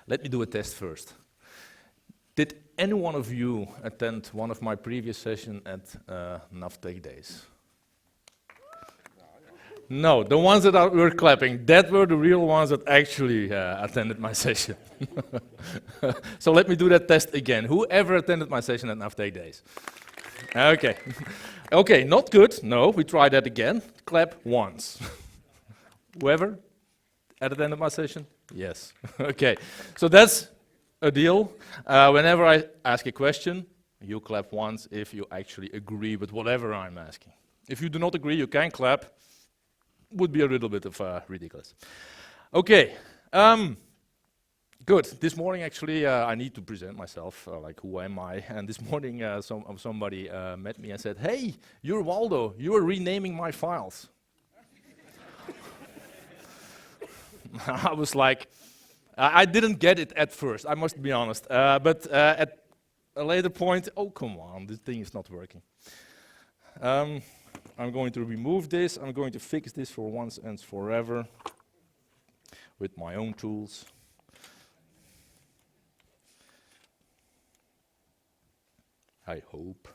Let me do a test first. Did any one of you attend one of my previous sessions at NAV TechDays? No, the ones that were clapping, that were the real ones that actually attended my session. So let me do that test again. Whoever attended my session at NAV TechDays? Okay. Okay, not good. No, we try that again. Clap once. Whoever attended my session? Yes. Okay. So that's a deal. Whenever I ask a question, you clap once if you actually agree with whatever I'm asking. If you do not agree, you can clap. Would be a little bit of ridiculous. Okay. Good. This morning, actually, I need to present myself, like who am I? And this morning, somebody met me and said, "Hey, you're Waldo. You are renaming my files." I was like, I didn't get it at first, I must be honest. But at a later point, oh, come on, this thing is not working. I'm going to remove this. I'm going to fix this for once and forever with my own tools. I hope.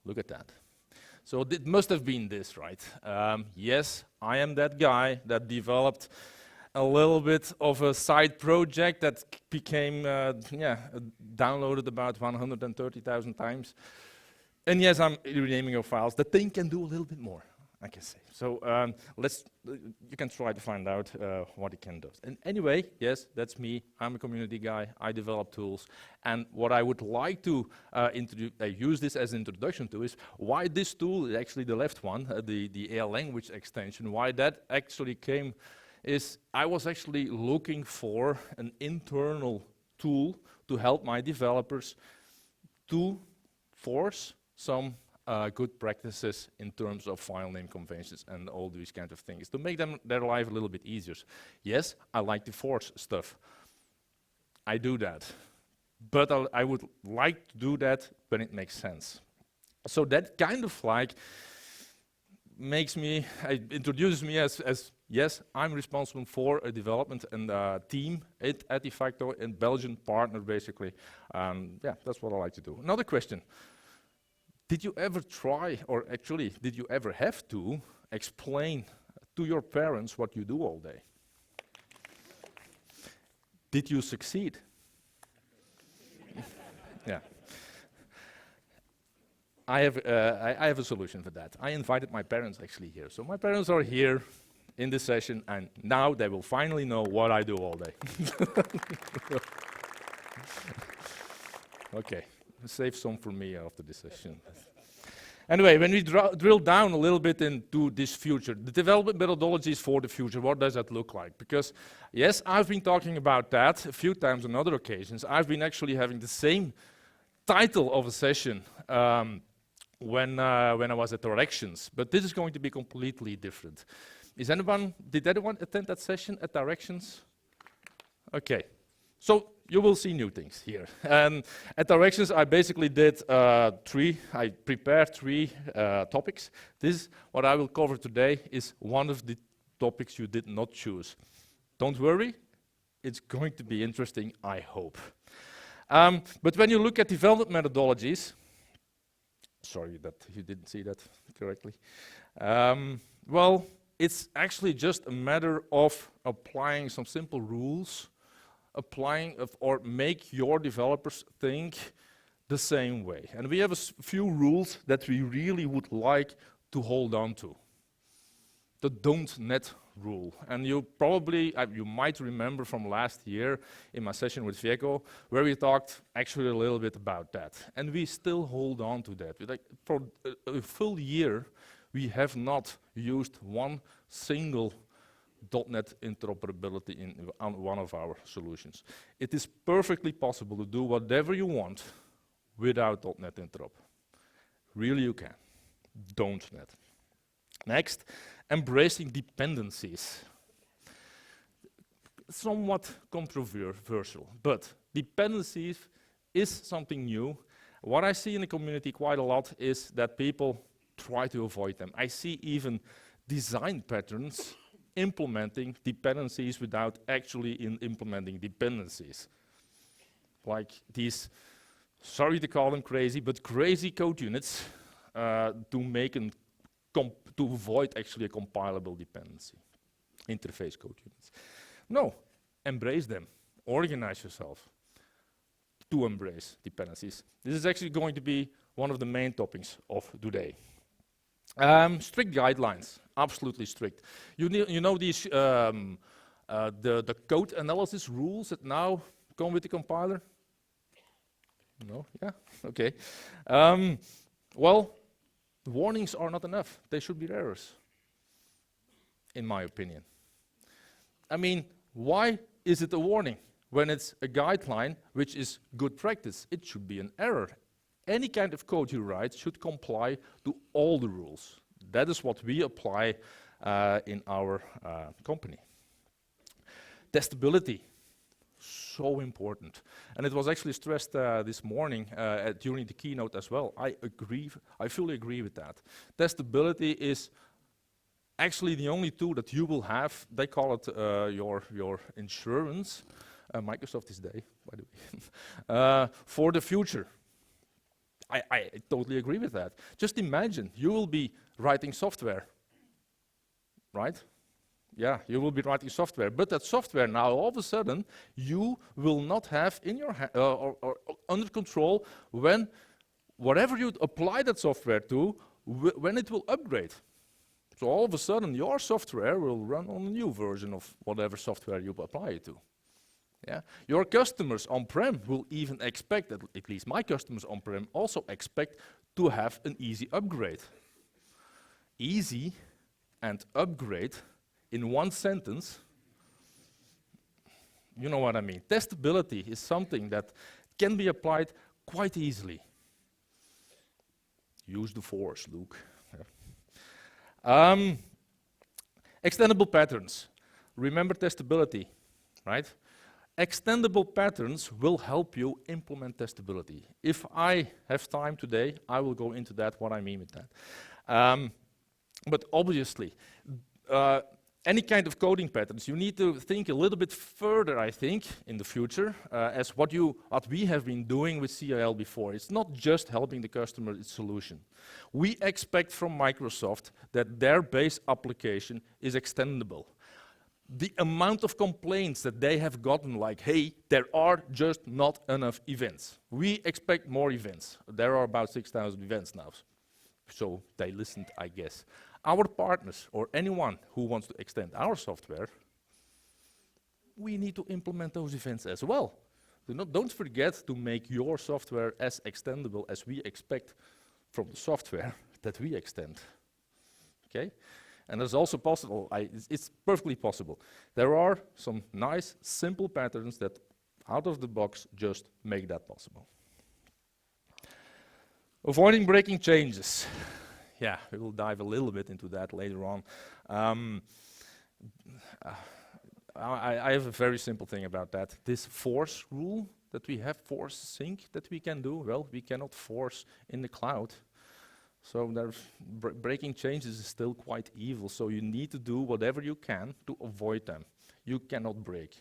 Look at that. So it must have been this, right? Yes, I am that guy that developed a little bit of a side project that became, downloaded about 130,000 times. And yes, I'm renaming your files. The thing can do a little bit more, I can say. So you can try to find out what it can do. And anyway, yes, that's me. I'm a community guy. I develop tools. And what I would like to use this as an introduction to is why this tool is actually the left one, the AL language extension, why that actually came is I was actually looking for an internal tool to help my developers to force some good practices in terms of file name conventions and all these kind of things, to make their life a little bit easier. Yes, I like to force stuff. I do that. But I would like to do that when it makes sense. So that kind of like introduces me as yes, I'm responsible for a development and team at de facto, in Belgian partner basically. Yeah, that's what I like to do. Another question. Did you ever try, or actually, did you ever have to explain to your parents what you do all day? Did you succeed? Yeah. I have a solution for that. I invited my parents actually here. So my parents are here in this session, and now they will finally know what I do all day. Okay. Save some for me after this session. Anyway, when we drill down a little bit into this future, the development methodologies for the future, what does that look like? Because, yes, I've been talking about that a few times on other occasions. I've been actually having the same title of a session when I was at Directions, but this is going to be completely different. Did anyone attend that session at Directions? Okay. So you will see new things here. And at Directions, I basically did I prepared three topics. What I will cover today is one of the topics you did not choose. Don't worry, it's going to be interesting, I hope. But when you look at development methodologies, sorry that you didn't see that correctly. Well, it's actually just a matter of applying some simple rules, or make your developers think the same way. And we have a few rules that we really would like to hold on to. The don't net rule. And you might remember from last year in my session with Vieco, where we talked actually a little bit about that. And we still hold on to that. For a full year, we have not used one single .NET interoperability on one of our solutions. It is perfectly possible to do whatever you want without .NET interop. Really you can. Don't .NET. Next, embracing dependencies. Somewhat controversial, but dependencies is something new. What I see in the community quite a lot is that people try to avoid them. I see even design patterns implementing dependencies without actually implementing dependencies. Like these, sorry to call them crazy, but crazy code units to avoid actually a compilable dependency. Interface code units. No, embrace them. Organize yourself to embrace dependencies. This is actually going to be one of the main topics of today. Strict guidelines, absolutely strict. You know these the code analysis rules that now come with the compiler? No? Yeah? Okay. Well, warnings are not enough. They should be errors, in my opinion. I mean, why is it a warning when it's a guideline which is good practice? It should be an error. Any kind of code you write should comply to all the rules. That is what we apply in our company. Testability, so important. And it was actually stressed this morning during the keynote as well. I fully agree with that. Testability is actually the only tool that you will have. They call it your insurance. Microsoft is there, by the way, for the future. I totally agree with that. Just imagine, you will be writing software, right? Yeah, you will be writing software, but that software now all of a sudden you will not have in your or under control when whatever you apply that software to, when it will upgrade. So all of a sudden your software will run on a new version of whatever software you apply it to. Yeah. Your customers on-prem will even expect, at least my customers on-prem also expect to have an easy upgrade. Easy and upgrade in one sentence, you know what I mean. Testability is something that can be applied quite easily. Use the force, Luke. Yeah. Extendable patterns. Remember testability, right? Extendable patterns will help you implement testability. If I have time today, I will go into that, what I mean with that. But obviously, any kind of coding patterns, you need to think a little bit further, I think, in the future, as what we have been doing with CIL before. It's not just helping the customer its solution. We expect from Microsoft that their base application is extendable. The amount of complaints that they have gotten, like, hey, there are just not enough events. We expect more events. There are about 6,000 events now. So they listened, I guess. Our partners, or anyone who wants to extend our software, we need to implement those events as well. Don't forget to make your software as extendable as we expect from the software that we extend. Okay? And it's also possible, it's perfectly possible. There are some nice, simple patterns that out of the box just make that possible. Avoiding breaking changes. Yeah, we will dive a little bit into that later on. I have a very simple thing about that. This force rule that we have, force sync that we can do, well, we cannot force in the cloud. So breaking changes is still quite evil, so you need to do whatever you can to avoid them. You cannot break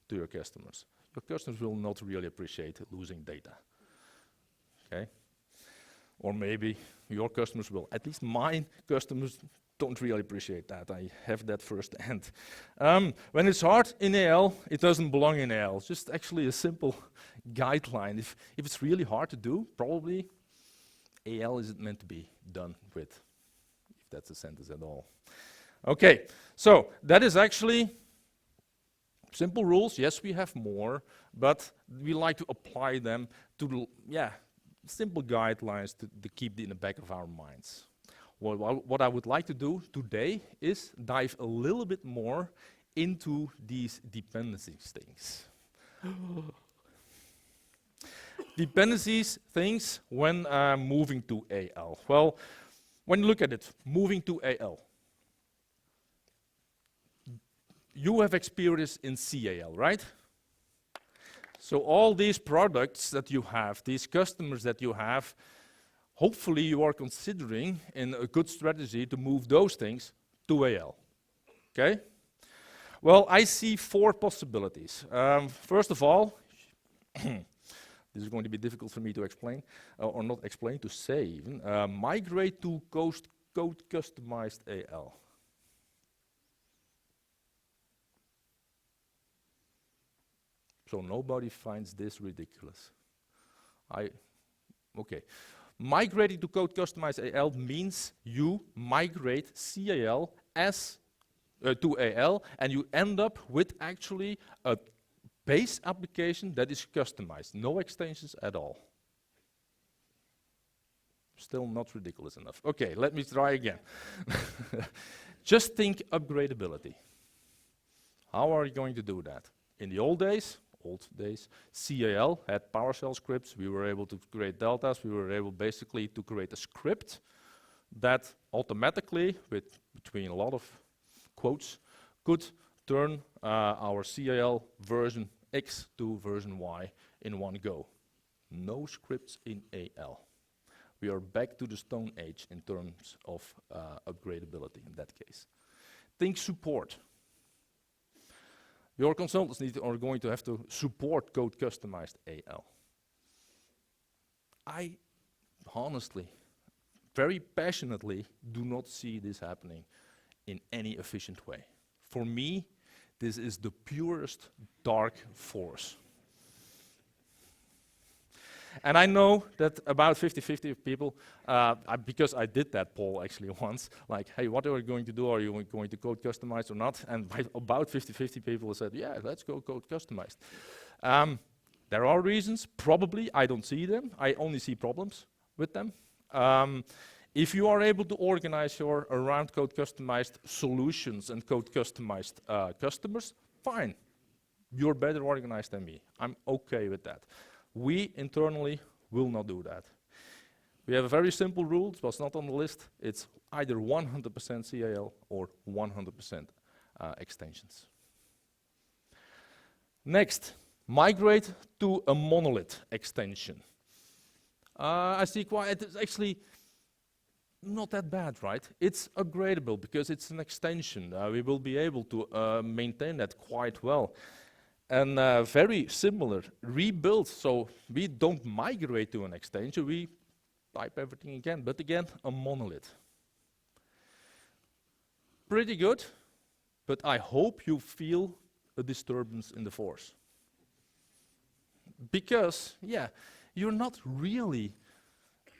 to your customers. Your customers will not really appreciate losing data. Okay? Or maybe your customers will. At least my customers don't really appreciate that. I have that firsthand. When it's hard in AL, it doesn't belong in AL. It's just actually a simple guideline. If it's really hard to do, probably AL isn't meant to be done with, if that's a sentence at all. Okay, so that is actually simple rules. Yes, we have more, but we like to apply them to, simple guidelines to keep in the back of our minds. What I would like to do today is dive a little bit more into these dependencies things. Dependencies things when moving to AL. Well, when you look at it, moving to AL. You have experience in CAL, right? So all these products that you have, these customers that you have, hopefully you are considering in a good strategy to move those things to AL. Okay? Well, I see 4 possibilities. First of all, this is going to be difficult for me to explain, or not explain, to say even. Migrate to code customized AL. So nobody finds this ridiculous. Okay. Migrating to code customized AL means you migrate CAL to AL, and you end up with actually a base application that is customized. No extensions at all. Still not ridiculous enough. Okay, let me try again. Just think upgradability. How are you going to do that? In the old days, CAL had PowerShell scripts. We were able to create deltas. We were able basically to create a script that automatically, between a lot of quotes, could turn our CAL version X to version Y in one go. No scripts in AL. We are back to the Stone Age in terms of upgradability in that case. Think support. Your consultants are going to have to support code customized AL. I honestly, very passionately, do not see this happening in any efficient way. For me, this is the purest dark force. And I know that about 50-50 of people, because I did that poll actually once, like, hey, what are you going to do? Are you going to code customize or not? And about 50-50 people said, yeah, let's go code customized. There are reasons, probably, I don't see them. I only see problems with them. If you are able to organize your around code customized solutions and code customized customers, fine. You're better organized than me. I'm okay with that. We internally will not do that. We have a very simple rule, it was not on the list. It's either 100% CAL or 100% extensions. Next, migrate to a monolith extension. I see it's actually not that bad, right? It's upgradable because it's an extension. We will be able to maintain that quite well. And very similar, rebuild, so we don't migrate to an extension, we type everything again, but again, a monolith. Pretty good, but I hope you feel a disturbance in the force. Because, yeah, you're not really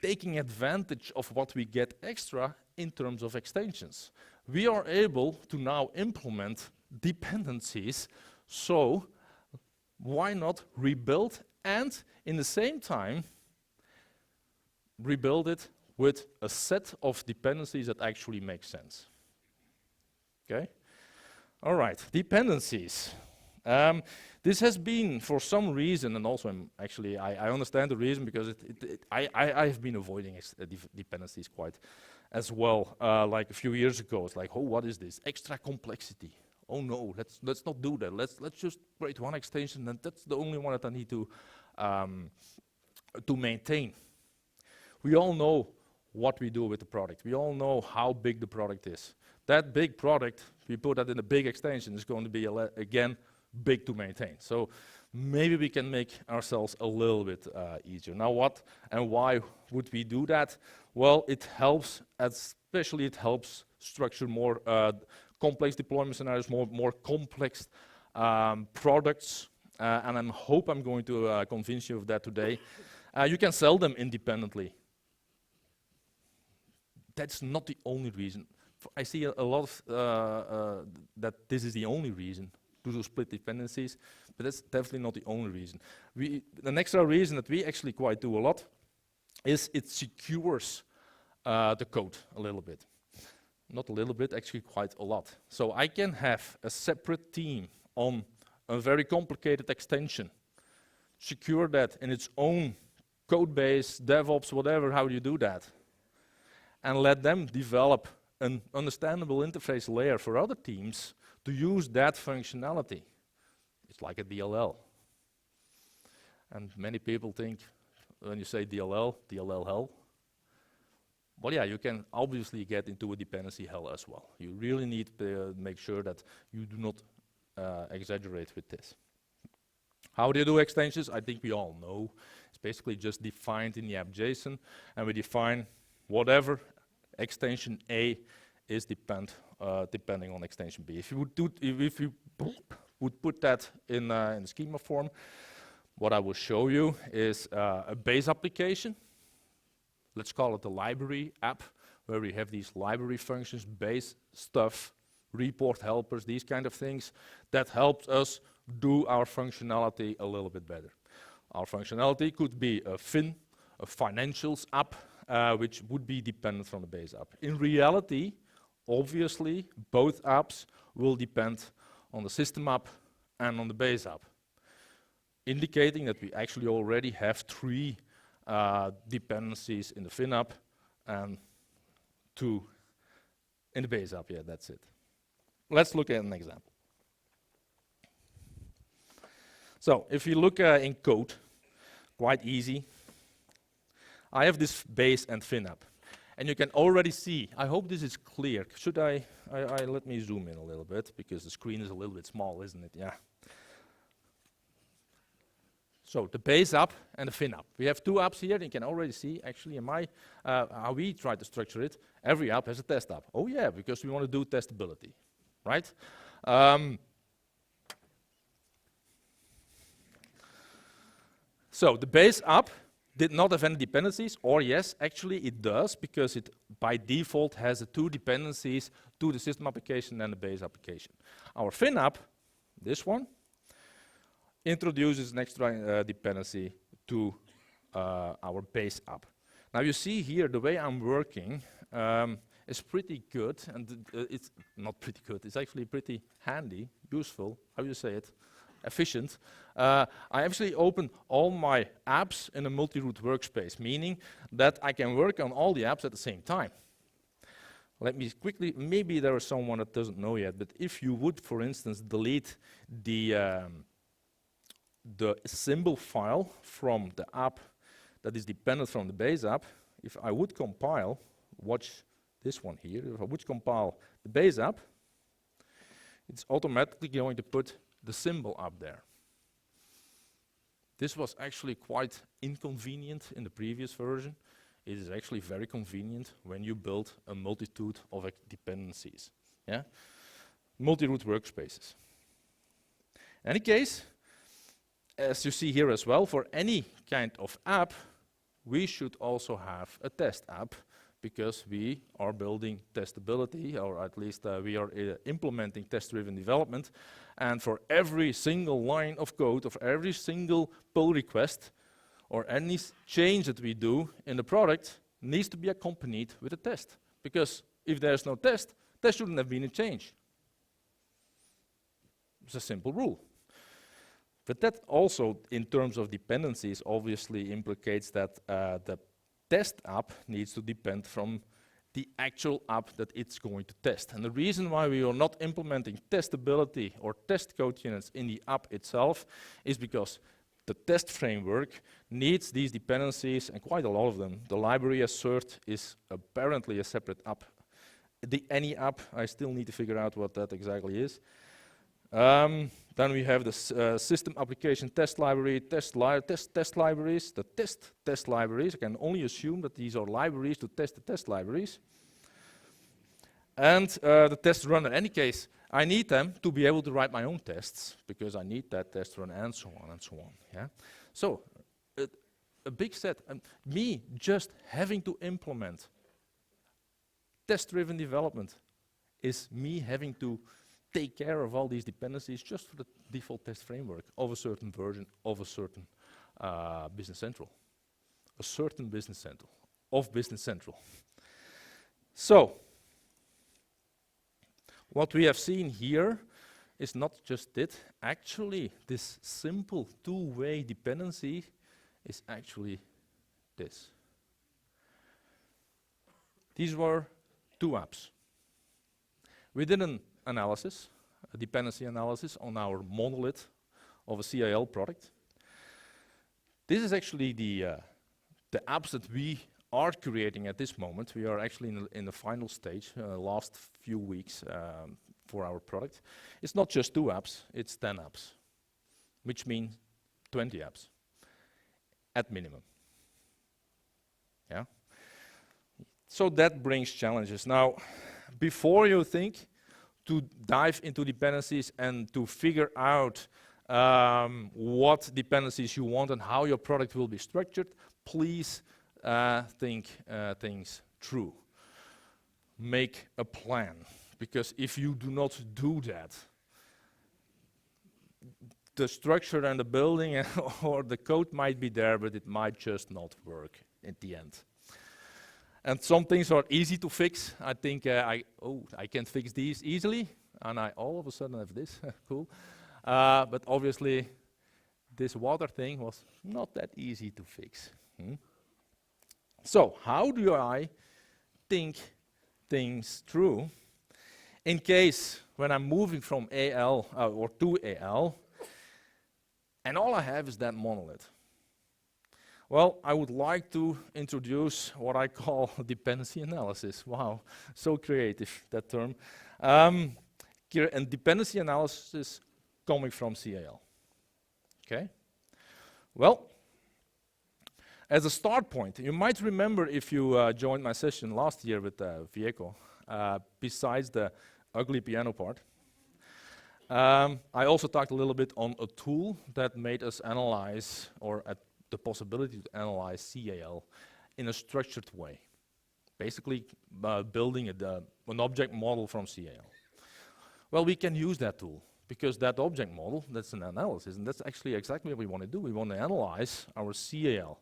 taking advantage of what we get extra in terms of extensions. We are able to now implement dependencies, so why not rebuild and in the same time rebuild it with a set of dependencies that actually make sense. Okay? All right, dependencies. This has been, for some reason, and also I understand the reason because I have been avoiding dependencies quite as well. Like a few years ago, it's like, oh, what is this? Extra complexity. Oh no, let's not do that. Let's just create one extension, and that's the only one that I need to maintain. We all know what we do with the product. We all know how big the product is. That big product, we put that in a big extension, is going to be again big to maintain. So maybe we can make ourselves a little bit easier. Now, what and why would we do that? Well, it helps, especially it helps structure more complex deployment scenarios, more complex products, and I hope I'm going to convince you of that today. You can sell them independently. That's not the only reason. I see a lot of that this is the only reason to do split dependencies, but that's definitely not the only reason. The extra reason that we actually quite do a lot is it secures the code a little bit. Not a little bit, actually quite a lot. So I can have a separate team on a very complicated extension, secure that in its own code base, DevOps, whatever, how do you do that? And let them develop an understandable interface layer for other teams to use that functionality. It's like a DLL. And many people think, when you say DLL, DLL hell. well, yeah, you can obviously get into a dependency hell as well. You really need to make sure that you do not exaggerate with this. How do you do extensions? I think we all know. It's basically just defined in the app JSON, and we define whatever extension A is depending on extension B. If you would put that in schema form, what I will show you is a base application. Let's call it a library app, where we have these library functions, base stuff, report helpers, these kind of things that helps us do our functionality a little bit better. Our functionality could be a financials app, which would be dependent from the base app. In reality, obviously, both apps will depend on the system app and on the base app, indicating that we actually already have 3 dependencies in the fin app and 2 in the base app. Yeah, that's it. Let's look at an example. So if you look in code, quite easy. I have this base and fin app, and you can already see, I hope this is clear. Should I let me zoom in a little bit, because the screen is a little bit small, isn't it? Yeah. So the base app and the fin app. We have 2 apps here, and you can already see, actually, in my, how we try to structure it, every app has a test app. Oh yeah, because we want to do testability, right? So the base app did not have any dependencies, or yes, actually it does, because it by default has the 2 dependencies to the system application and the base application. Our fin app, this one, introduces an extra dependency to our base app. Now you see here the way I'm working is pretty good, and it's not pretty good, it's actually pretty handy, useful, how do you say it? Efficient. I actually open all my apps in a multi-root workspace, meaning that I can work on all the apps at the same time. Let me quickly, maybe there is someone that doesn't know yet, but if you would, for instance, delete the symbol file from the app that is dependent from the base app, if I would compile, watch this one here, if I would compile the base app, it's automatically going to put the symbol up there. This was actually quite inconvenient in the previous version. It is actually very convenient when you build a multitude of dependencies. Yeah? Multi-root workspaces. In any case, as you see here as well, for any kind of app, we should also have a test app, because we are building testability, or at least we are implementing test-driven development. And for every single line of code, of every single pull request, or any change that we do in the product, needs to be accompanied with a test. Because if there's no test, there shouldn't have been a change. It's a simple rule. But that also, in terms of dependencies, obviously implicates that the test app needs to depend from the actual app that it's going to test. And the reason why we are not implementing testability or test code units in the app itself is because the test framework needs these dependencies, and quite a lot of them. The library assert is apparently a separate app. The any app, I still need to figure out what that exactly is. Then we have the system application test library, test libraries, the test libraries. I can only assume that these are libraries to test the test libraries. And the test runner. In any case, I need them to be able to write my own tests, because I need that test run, and so on and so on. Yeah. So a big set. Me just having to implement test-driven development is me having to take care of all these dependencies just for the default test framework of a certain version of a certain Business Central. A certain Business Central, of Business Central. So, what we have seen here is not just it. Actually, this simple two-way dependency is actually this. These were 2 apps. We did an analysis, a dependency analysis on our monolith of a CIL product. This is actually the apps that we are creating at this moment, we are actually in the final stage, last few weeks for our product. It's not just 2 apps, it's 10 apps, which means 20 apps at minimum. Yeah. So that brings challenges. Now, before you think to dive into dependencies and to figure out what dependencies you want and how your product will be structured, please think things through. Make a plan, because if you do not do that, the structure and the building or the code might be there, but it might just not work at the end. And some things are easy to fix. I think I can fix these easily, and I all of a sudden have this. Cool. But obviously, this water thing was not that easy to fix. So how do I think things through in case when I'm moving from AL or to AL, and all I have is that monolith? Well, I would like to introduce what I call dependency analysis. Wow, so creative, that term. And dependency analysis coming from CAL. Okay? Well, as a start point, you might remember if you joined my session last year with Vieco, besides the ugly piano part, I also talked a little bit on a tool that made us analyze, or the possibility to analyze CAL in a structured way. Basically, building an object model from CAL. Well, we can use that tool, because that object model, that's an analysis, and that's actually exactly what we want to do. We want to analyze our CAL.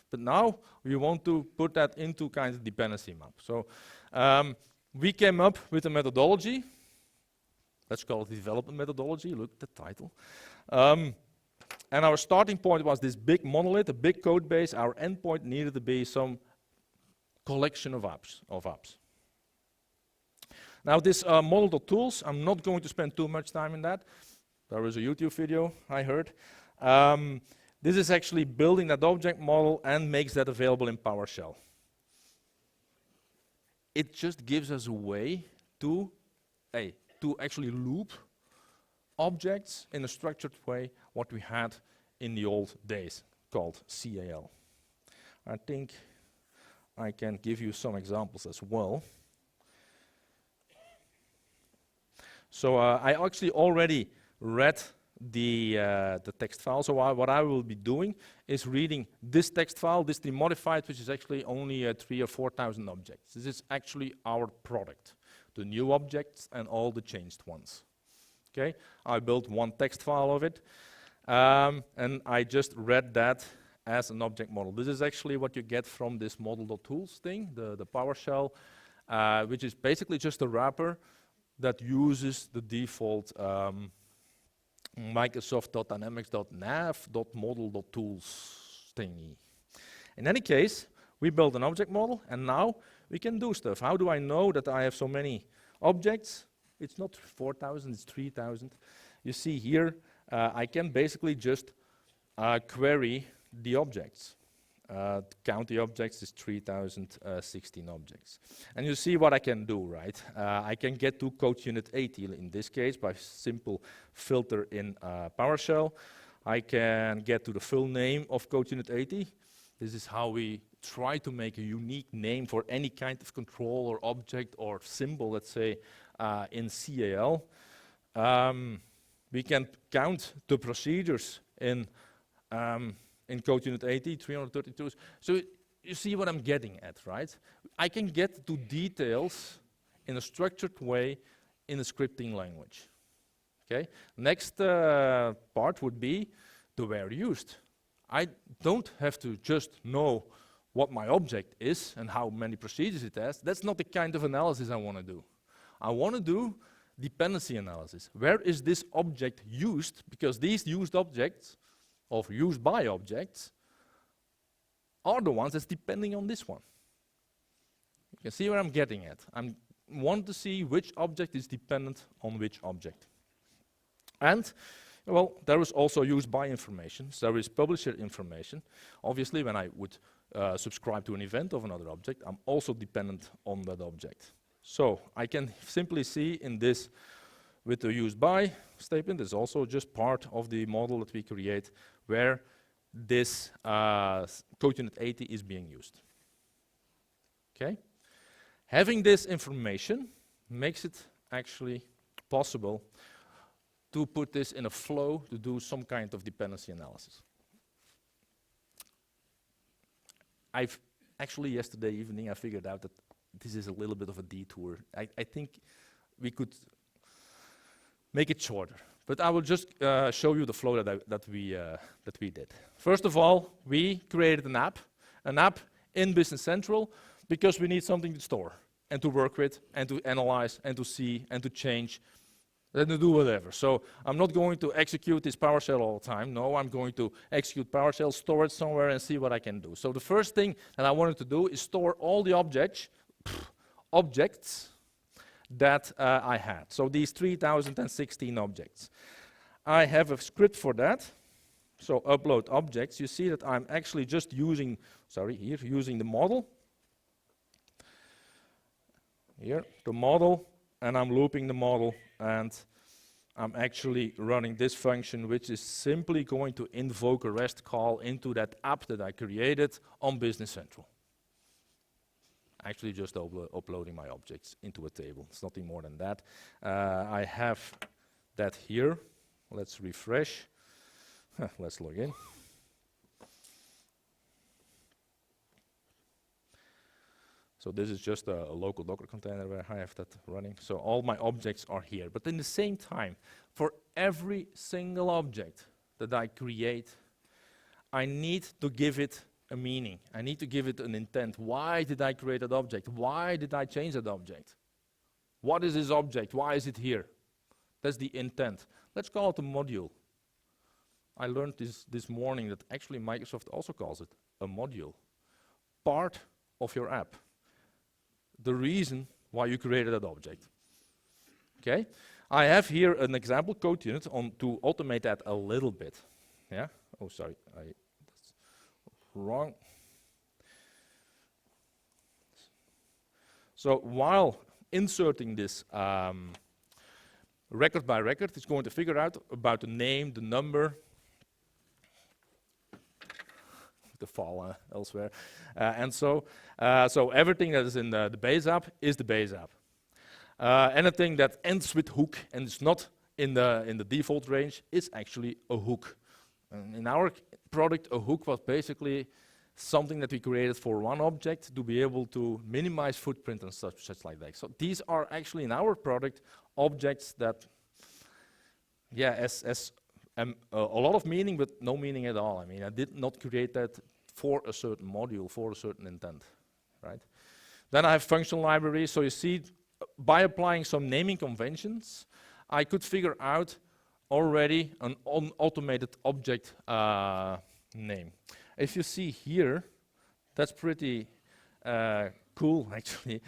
But now, we want to put that into kind of dependency map. So, we came up with a methodology. Let's call it the development methodology. Look at the title. And our starting point was this big monolith, a big code base. Our endpoint needed to be some collection of apps. Now this model.tools, I'm not going to spend too much time in that. There was a YouTube video, I heard. This is actually building that object model and makes that available in PowerShell. It just gives us a way to actually loop objects in a structured way, what we had in the old days, called CAL. I think I can give you some examples as well. So I actually already read the text file. So what I will be doing is reading this text file, this demodified, which is actually only 3,000 or 4,000 objects. This is actually our product, the new objects and all the changed ones. Okay, I built one text file of it, and I just read that as an object model. This is actually what you get from this model.tools thing, the PowerShell, which is basically just a wrapper that uses the default Microsoft.dynamics.nav.model.tools thingy. In any case, we built an object model, and now we can do stuff. How do I know that I have so many objects? It's not 4,000, it's 3,000. You see here, I can basically just query the objects. Count the objects is 3,016 objects. And you see what I can do, right? I can get to code unit 80 in this case by simple filter in PowerShell. I can get to the full name of code unit 80. This is how we try to make a unique name for any kind of control or object or symbol, let's say, in CAL. We can count the procedures in code unit 80, 332. So you see what I'm getting at, right? I can get to details in a structured way in a scripting language. Okay. Next part would be the where used. I don't have to just know what my object is and how many procedures it has. That's not the kind of analysis I want to do. I want to do dependency analysis. Where is this object used? Because these used objects, or used by objects, are the ones that's depending on this one. You can see where I'm getting at. I want to see which object is dependent on which object. And, well, there is also used by information. So there is publisher information. Obviously, when I would subscribe to an event of another object, I'm also dependent on that object. So I can simply see in this with the use by statement is also just part of the model that we create where this code unit 80 is being used. Okay? Having this information makes it actually possible to put this in a flow to do some kind of dependency analysis. Actually yesterday evening I figured out that this is a little bit of a detour. I think we could make it shorter, but I will just show you the flow that we did. First of all, we created an app in Business Central because we need something to store and to work with and to analyze and to see and to change and to do whatever. So I'm not going to execute this PowerShell all the time. No, I'm going to execute PowerShell, store it somewhere and see what I can do. So the first thing that I wanted to do is store all the objects that I had. So these 3016 objects. I have a script for that. So upload objects. You see that I'm actually just using, using the model. Here, the model, and I'm looping the model, and I'm actually running this function, which is simply going to invoke a REST call into that app that I created on Business Central. Actually just uploading my objects into a table. It's nothing more than that. I have that here. Let's refresh. Let's log in. So this is just a local Docker container where I have that running. So all my objects are here. But in the same time, for every single object that I create, I need to give it a meaning. I need to give it an intent. Why did I create that object? Why did I change that object? What is this object? Why is it here? That's the intent. Let's call it a module. I learned this morning that actually Microsoft also calls it a module. Part of your app. The reason why you created that object. Okay? I have here an example code unit to automate that a little bit. Yeah? Oh, sorry. That's wrong. So while inserting this record by record, it's going to figure out about the name, the number, the file elsewhere, and so everything that is in the base app is the base app. Anything that ends with hook and is not in the default range is actually a hook. And in our product, a hook was basically something that we created for one object to be able to minimize footprint and such like that. So these are actually in our product objects that, yeah, a lot of meaning, but no meaning at all. I mean, I did not create that for a certain module, for a certain intent, right? Then I have function libraries. So you see, by applying some naming conventions, I could figure out already an automated object name. If you see here, that's pretty cool, actually.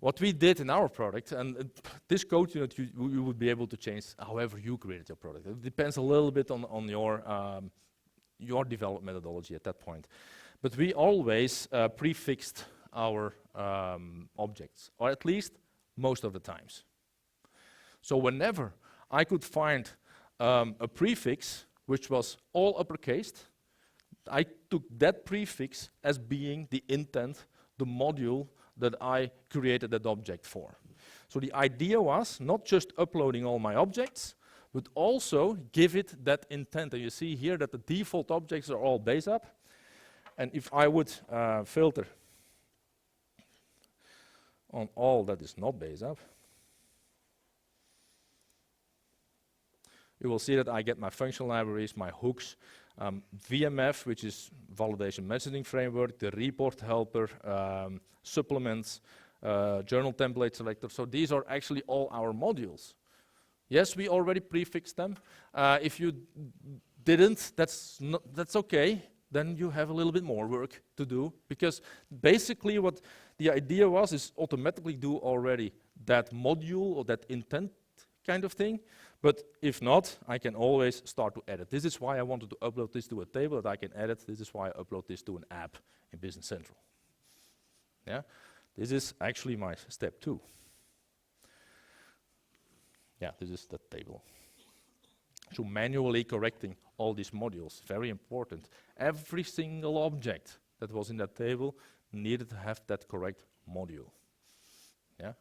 What we did in our product, and this code unit you would be able to change however you created your product. It depends a little bit on your development methodology at that point. But we always prefixed our objects, or at least most of the times. So whenever I could find a prefix which was all uppercased, I took that prefix as being the intent, the module that I created that object for. So the idea was not just uploading all my objects, but also give it that intent. And you see here that the default objects are all base app. And if I would filter on all that is not base app, you will see that I get my function libraries, my hooks, VMF, which is validation messaging framework, the report helper, supplements, journal template selector. So these are actually all our modules. Yes, we already prefixed them. If you didn't, that's okay. Then you have a little bit more work to do, because basically what the idea was is automatically do already that module or that intent kind of thing. But if not, I can always start to edit. This is why I wanted to upload this to a table that I can edit. This is why I upload this to an app in Business Central. Yeah, this is actually my step 2. Yeah, this is the table. So manually correcting all these modules, very important. Every single object that was in that table needed to have that correct module. Yeah.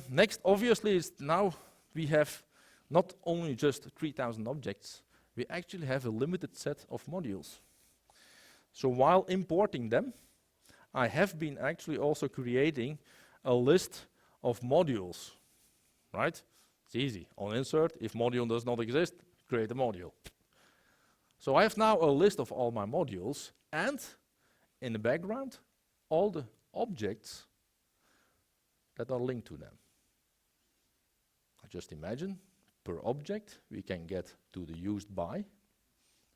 Next, obviously, is now we have not only just 3,000 objects, we actually have a limited set of modules. So while importing them, I have been actually also creating a list of modules, right? It's easy. On insert, if module does not exist, create a module. So I have now a list of all my modules, and in the background, all the objects that are linked to them. Just imagine, per object, we can get to the used by.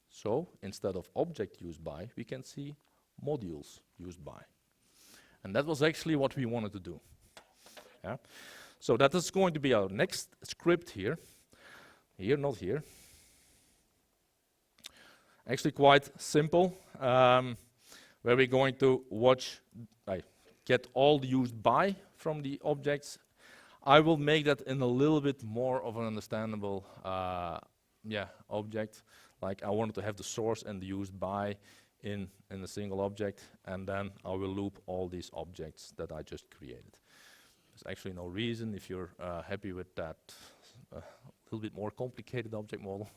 So instead of object used by, we can see modules used by. And that was actually what we wanted to do. Yeah. So that is going to be our next script here. Here, not here. Actually quite simple, where we're going to get all the used by from the objects. I will make that in a little bit more of an understandable object. Like I wanted to have the source and the used by in a single object, and then I will loop all these objects that I just created. There's actually no reason, if you're happy with that a little bit more complicated object model.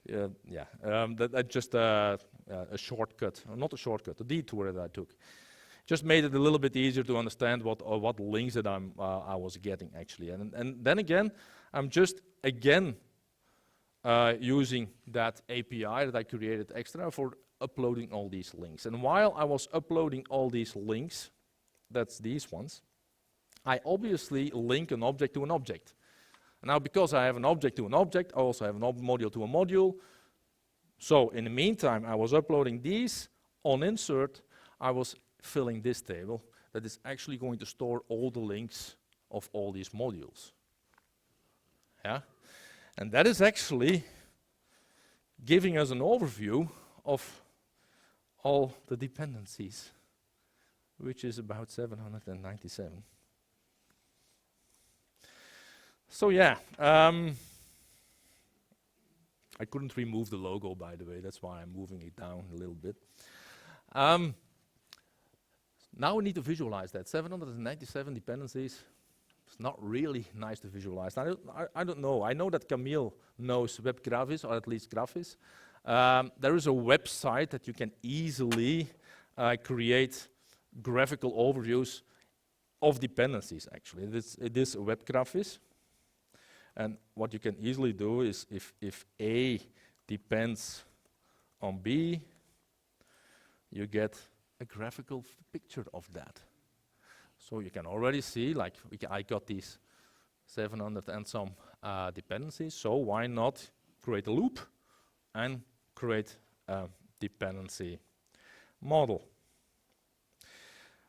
That's just a shortcut, or not a shortcut, a detour that I took. Just made it a little bit easier to understand what links that I was getting actually. And then again, I'm just again using that API that I created extra for uploading all these links. And while I was uploading all these links, that's these ones, I obviously link an object to an object. Now because I have an object to an object, I also have a module to a module. So in the meantime, I was uploading these. On insert, I was filling this table that is actually going to store all the links of all these modules. Yeah? And that is actually giving us an overview of all the dependencies, which is about 797. So yeah, I couldn't remove the logo, by the way, that's why I'm moving it down a little bit. Now we need to visualize that. 797 dependencies. It's not really nice to visualize. I don't know. I know that Camille knows WebGraphis, or at least Graphis. There is a website that you can easily create graphical overviews of dependencies, actually. It is WebGraphis. And what you can easily do is, if A depends on B, you get a graphical picture of that. So you can already see, like, I got these 700 and some dependencies, so why not create a loop and create a dependency model?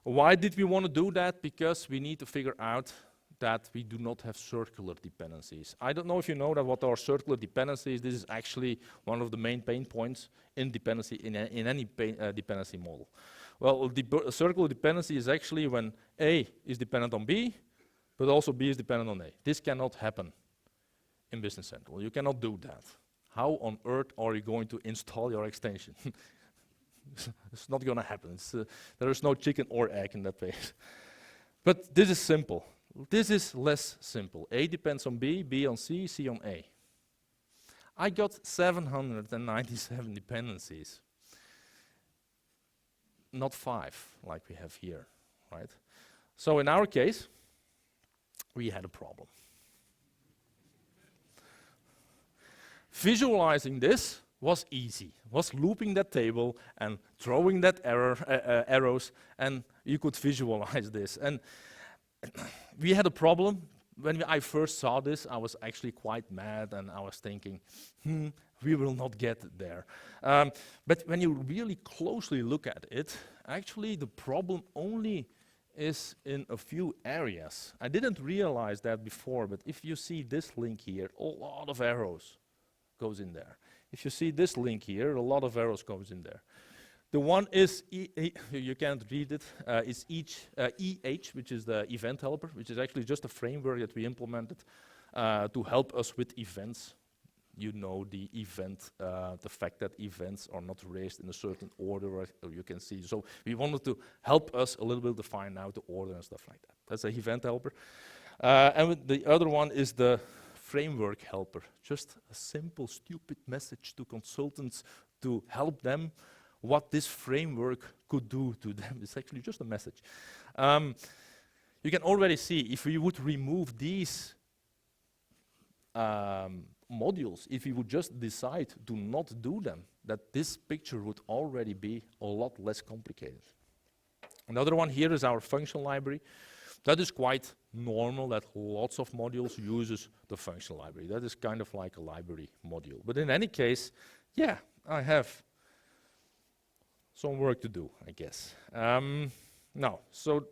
Why did we want to do that? Because we need to figure out that we do not have circular dependencies. I don't know if you know that what are circular dependencies. This is actually one of the main pain points in dependency in any dependency model. Well, a circular dependency is actually when A is dependent on B, but also B is dependent on A. This cannot happen in Business Central. You cannot do that. How on earth are you going to install your extension? It's not going to happen. There is no chicken or egg in that case. But this is simple. This is less simple. A depends on B, B on C, C on A. I got 797 dependencies. Not 5, like we have here, right? So in our case, we had a problem. Visualizing this was easy. Was looping that table and throwing that arrows, and you could visualize this. And we had a problem. When I first saw this, I was actually quite mad, and I was thinking, we will not get there. But when you really closely look at it, actually the problem only is in a few areas. I didn't realize that before, but if you see this link here, a lot of arrows goes in there. If you see this link here, a lot of arrows goes in there. The one is, you can't read it, is EH, which is the event helper, which is actually just a framework that we implemented to help us with events. You know the event, the fact that events are not raised in a certain order, or you can see. So we wanted to help us a little bit define out the order and stuff like that. That's an event helper. And the other one is the framework helper. Just a simple, stupid message to consultants to help them what this framework could do to them. It's actually just a message. You can already see if we would remove these modules, if we would just decide to not do them, that this picture would already be a lot less complicated. Another one here is our function library. That is quite normal that lots of modules uses the function library. That is kind of like a library module. But in any case, yeah, I have some work to do, I guess. Now, so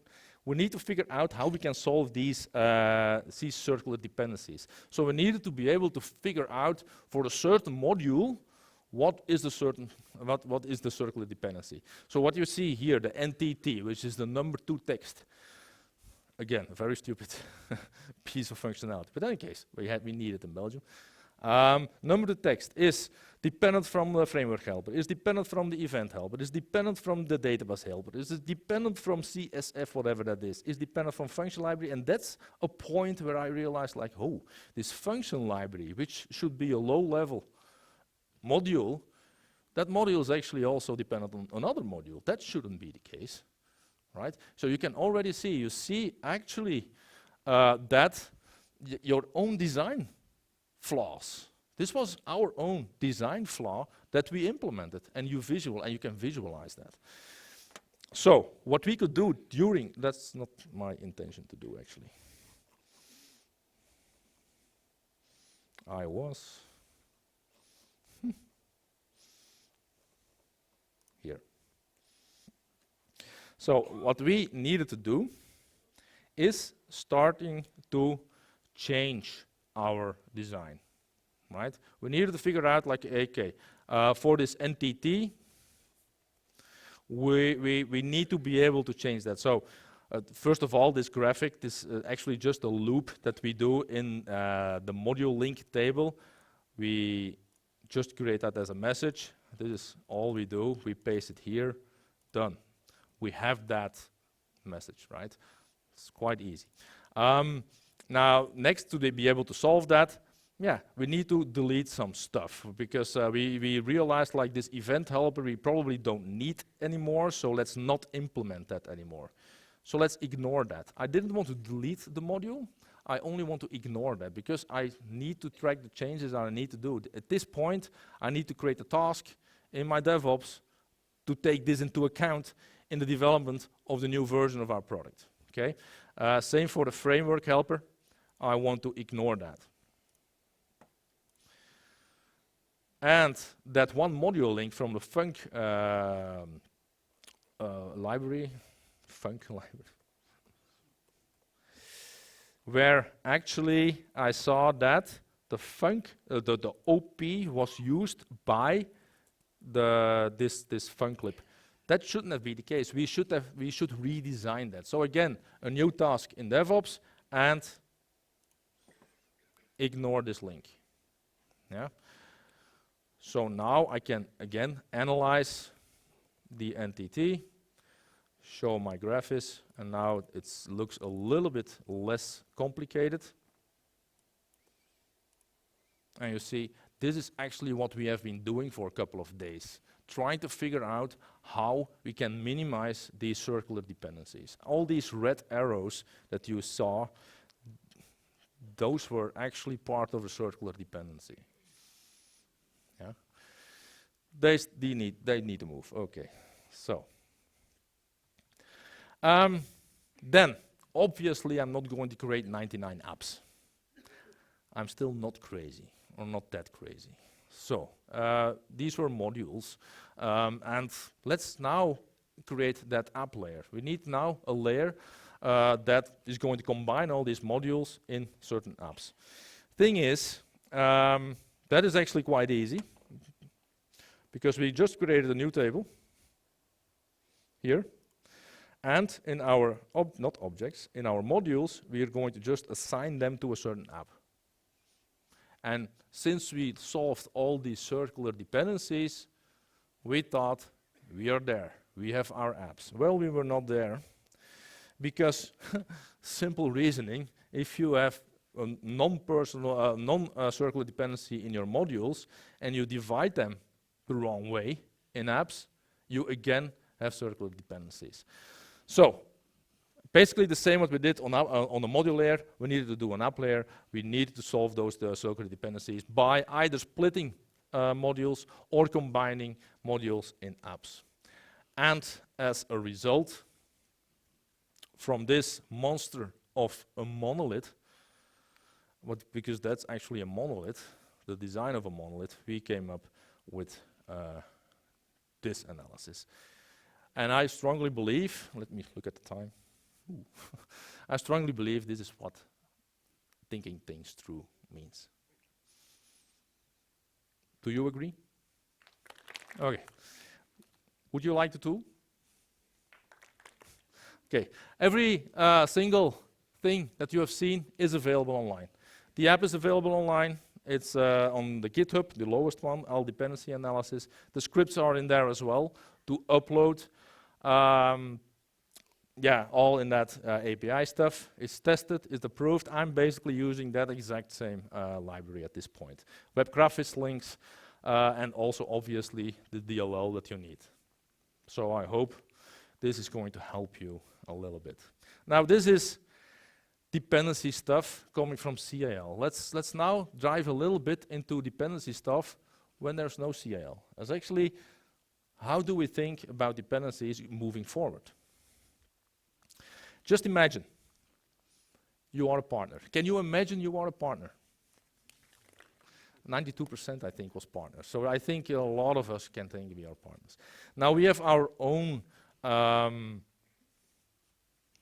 we need to figure out how we can solve these circular dependencies. So we needed to be able to figure out for a certain module what is the circular dependency. So what you see here, the NTT, which is the number 2 text. Again, a very stupid piece of functionality. But in any case, we need it in Belgium. Number 2 text is dependent from the framework helper, is dependent from the event helper, is dependent from the database helper, is dependent from CSF, whatever that is dependent from function library, and that's a point where I realized, like, oh, this function library, which should be a low-level module, that module is actually also dependent on another module. That shouldn't be the case, right? So you can already see, you see actually that your own design flaws. This was our own design flaw that we implemented, and you can visualize that. So what we could do during, that's not my intention to do actually. I was here. So what we needed to do is starting to change our design. Right? We needed to figure out, like, okay, for this NTT, we need to be able to change that. So first of all, this graphic, this is actually just a loop that we do in the module link table. We just create that as a message. This is all we do. We paste it here, done. We have that message, right? It's quite easy. Now, next to be able to solve that, yeah, we need to delete some stuff because we realized, like, this event helper we probably don't need anymore, so let's not implement that anymore. So let's ignore that. I didn't want to delete the module. I only want to ignore that because I need to track the changes that I need to do. At this point, I need to create a task in my DevOps to take this into account in the development of the new version of our product. Okay. Same for the framework helper. I want to ignore that. And that one module link from the func library, where actually I saw that the the OP was used by this func lib. That shouldn't have been the case. We should redesign that. So again, a new task in DevOps and ignore this link. Yeah. So now I can again analyze the NTT, show my graphics, and now it looks a little bit less complicated. And you see, this is actually what we have been doing for a couple of days, trying to figure out how we can minimize these circular dependencies. All these red arrows that you saw, those were actually part of a circular dependency. Yeah. They need to move. Okay. So then obviously I'm not going to create 99 apps. I'm still not crazy, or not that crazy. So these were modules, and let's now create that app layer. We need now a layer that is going to combine all these modules in certain apps. Thing is, that is actually quite easy, because we just created a new table here, and in our, not objects, in our modules, we are going to just assign them to a certain app. And since we solved all these circular dependencies, we thought, we are there, we have our apps. Well, we were not there, because simple reasoning, if you have a non-personal, non-circular dependency in your modules, and you divide them the wrong way in apps, you again have circular dependencies. So, basically the same what we did on the module layer, we needed to do an app layer. We needed to solve those circular dependencies by either splitting modules or combining modules in apps. And as a result, from this monster of a monolith, because that's actually a monolith, the design of a monolith, we came up with this analysis. And I strongly believe, let me look at the time. I strongly believe this is what thinking things through means. Do you agree? Okay. Would you like the tool? Okay. Every single thing that you have seen is available online. The app is available online. It's on the GitHub, the lowest one, all dependency analysis. The scripts are in there as well to upload. Yeah, all in that API stuff. It's tested, it's approved. I'm basically using that exact same library at this point. Web graphics links, and also obviously the DLL that you need. So I hope this is going to help you a little bit. Now this is dependency stuff coming from CAL. Let's now dive a little bit into dependency stuff when there's no CAL. As actually, how do we think about dependencies moving forward? Just imagine you are a partner. Can you imagine you are a partner? 92% I think was partners. So I think a lot of us can think we are partners. Now we have our own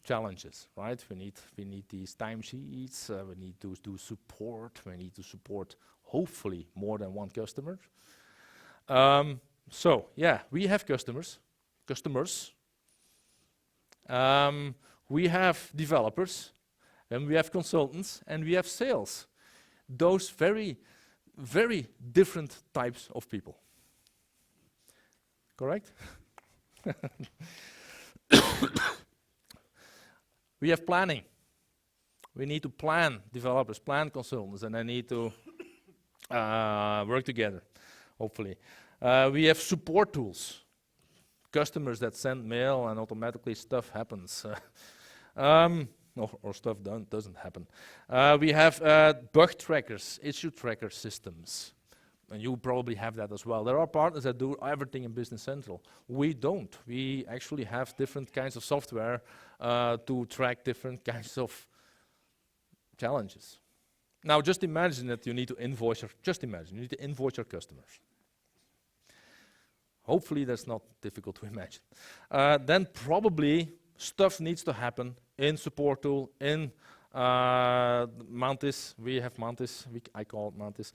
challenges, right? We need these timesheets, we need to do support, we need to support hopefully more than one customer. So yeah, we have customers. We have developers, and we have consultants, and we have sales. Those very, very different types of people. Correct? We have planning. We need to plan developers, plan consultants, and they need to work together, hopefully. We have support tools. Customers that send mail and automatically stuff happens. Or stuff doesn't happen. We have bug trackers, issue tracker systems. And you probably have that as well. There are partners that do everything in Business Central. We don't. We actually have different kinds of software to track different kinds of challenges. Now just imagine that you need to invoice your customers. Hopefully that's not difficult to imagine. Then probably stuff needs to happen in support tool, in Mantis. We have Mantis, I call it Mantis.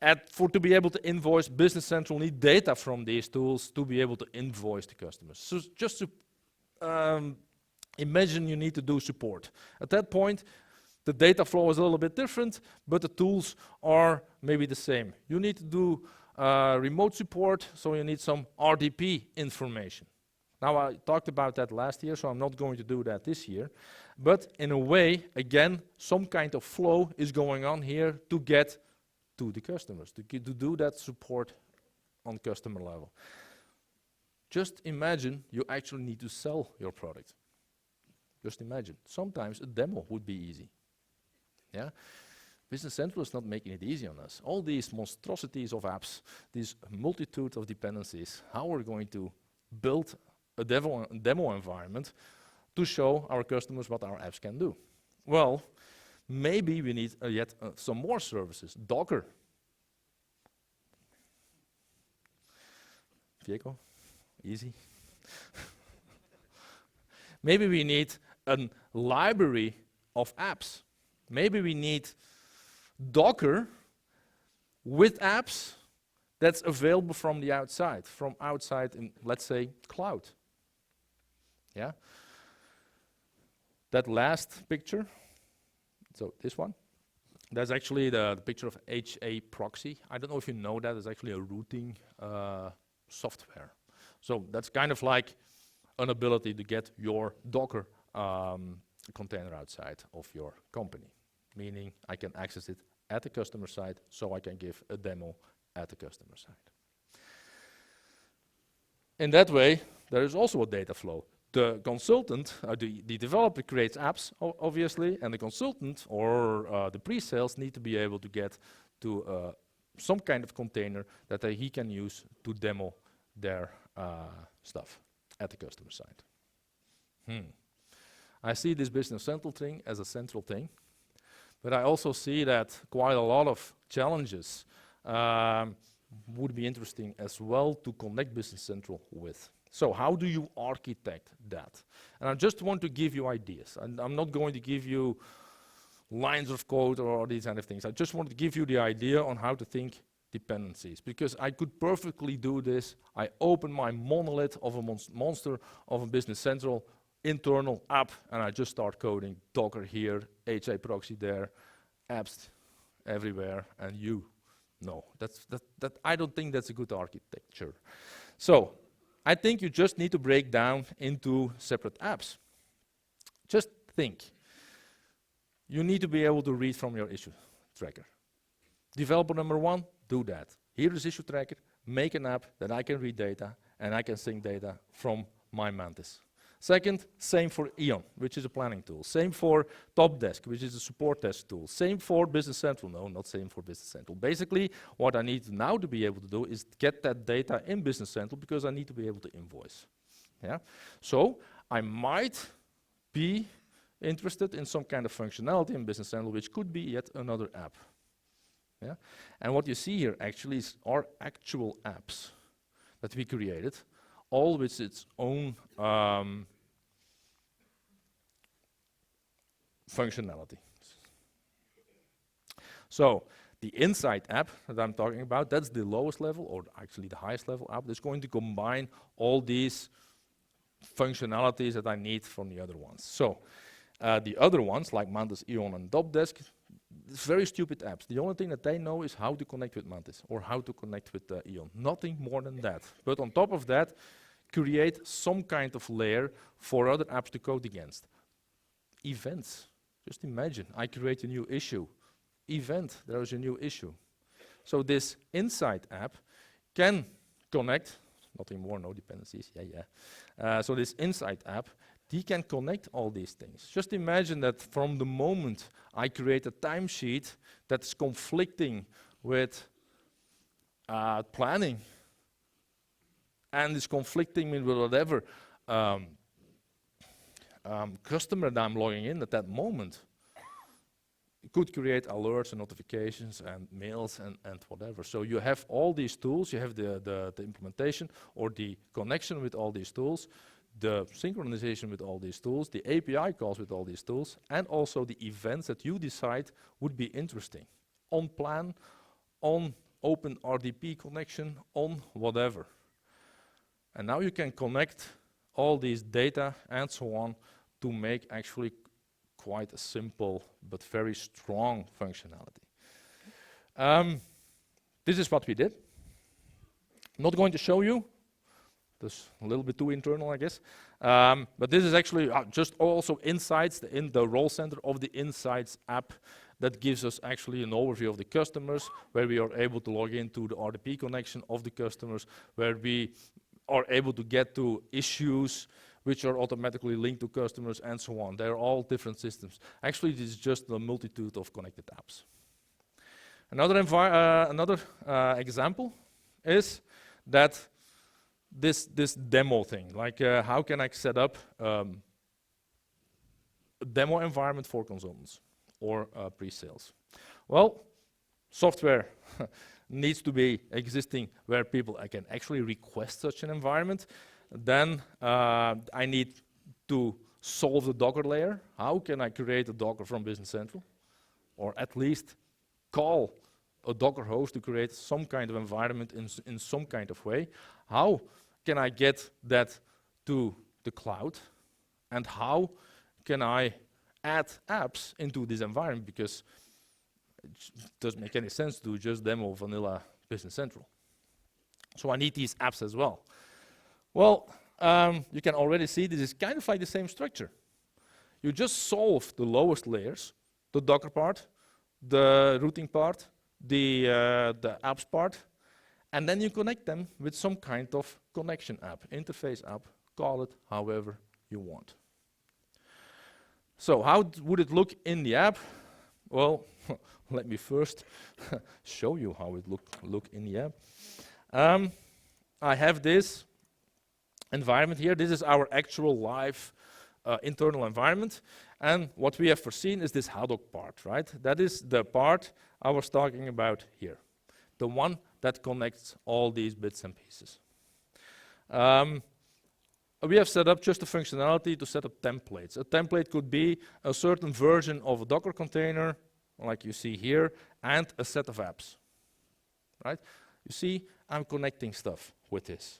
To be able to invoice, Business Central need data from these tools to be able to invoice the customers. So just to imagine you need to do support. At that point, the data flow is a little bit different, but the tools are maybe the same. You need to do remote support, so you need some RDP information. Now I talked about that last year, so I'm not going to do that this year. But in a way, again, some kind of flow is going on here to get to the customers, to do that support on customer level. Just imagine you actually need to sell your product. Just imagine. Sometimes a demo would be easy. Yeah. Business Central is not making it easy on us. All these monstrosities of apps, these multitude of dependencies, how we're going to build a demo environment to show our customers what our apps can do. Well, maybe we need yet some more services. Docker. Vieco, easy. Maybe we need a library of apps. Maybe we need Docker with apps that's available from the outside, in, let's say, cloud. Yeah. That last picture, so this one, that's actually the picture of HA proxy. I don't know if you know that. It's actually a routing software. So that's kind of like an ability to get your Docker container outside of your company, meaning I can access it at the customer side, so I can give a demo at the customer side. In that way, there is also a data flow. The consultant, the developer creates apps, obviously, and the consultant or the pre-sales need to be able to get to some kind of container that he can use to demo their stuff at the customer side. I see this Business Central thing as a central thing, but I also see that quite a lot of challenges would be interesting as well to connect Business Central with. So how do you architect that? And I just want to give you ideas. And I'm not going to give you lines of code or these kind of things. I just want to give you the idea on how to think dependencies, because I could perfectly do this. I open my monolith of a monster of a Business Central internal app, and I just start coding Docker here, HA proxy there, apps everywhere, and I don't think that's a good architecture. So I think you just need to break down into separate apps. Just think. You need to be able to read from your issue tracker. Developer number one, do that. Here is issue tracker, make an app that I can read data, and I can sync data from my Mantis. Second, same for Eon, which is a planning tool. Same for TopDesk, which is a support desk tool. Same for Business Central. No, not same for Business Central. Basically, what I need now to be able to do is get that data in Business Central, because I need to be able to invoice. Yeah? So I might be interested in some kind of functionality in Business Central, which could be yet another app. Yeah? And what you see here actually is our actual apps that we created, all with its own functionality. So the Insight app that I'm talking about, that's the lowest level, or actually the highest level app, that's going to combine all these functionalities that I need from the other ones. So the other ones, like Mantis, Eon, and TopDesk, it's very stupid apps. The only thing that they know is how to connect with Mantis or how to connect with Eon. Nothing more than that. But on top of that, create some kind of layer for other apps to code against. Events. Just imagine, I create a new issue. Event, there is a new issue. So this Insight app can connect, nothing more, no dependencies, so this Insight app, he can connect all these things. Just imagine that from the moment I create a timesheet that's conflicting with planning, and is conflicting with whatever customer that I'm logging in at that moment, it could create alerts and notifications and mails and whatever. So you have all these tools, you have the implementation or the connection with all these tools, the synchronization with all these tools, the API calls with all these tools, and also the events that you decide would be interesting. On plan, on open RDP connection, on whatever. And now you can connect all these data and so on to make actually quite a simple but very strong functionality. This is what we did. Not going to show you. That's a little bit too internal, I guess. But this is actually just also insights in the role center of the Insights app that gives us actually an overview of the customers, where we are able to log into the RDP connection of the customers, where we are able to get to issues which are automatically linked to customers and so on. They're all different systems. Actually, this is just a multitude of connected apps. Another example is that this demo thing, like how can I set up a demo environment for consultants or pre-sales? Well, software needs to be existing where people can actually request such an environment. Then I need to solve the Docker layer. How can I create a Docker from Business Central? Or at least call a Docker host to create some kind of environment in some kind of way. How can I get that to the cloud? And how can I add apps into this environment? Because it doesn't make any sense to just demo vanilla Business Central. So I need these apps as well. Well, you can already see this is kind of like the same structure. You just solve the lowest layers, the Docker part, the routing part, the apps part, and then you connect them with some kind of connection app, interface app, call it however you want. So how would it look in the app? Well, let me first show you how it look in the app. I have this environment here. This is our actual live internal environment. And what we have foreseen is this Haddock part, right? That is the part I was talking about here. The one that connects all these bits and pieces. We have set up just a functionality to set up templates. A template could be a certain version of a Docker container, like you see here, and a set of apps, right? You see, I'm connecting stuff with this.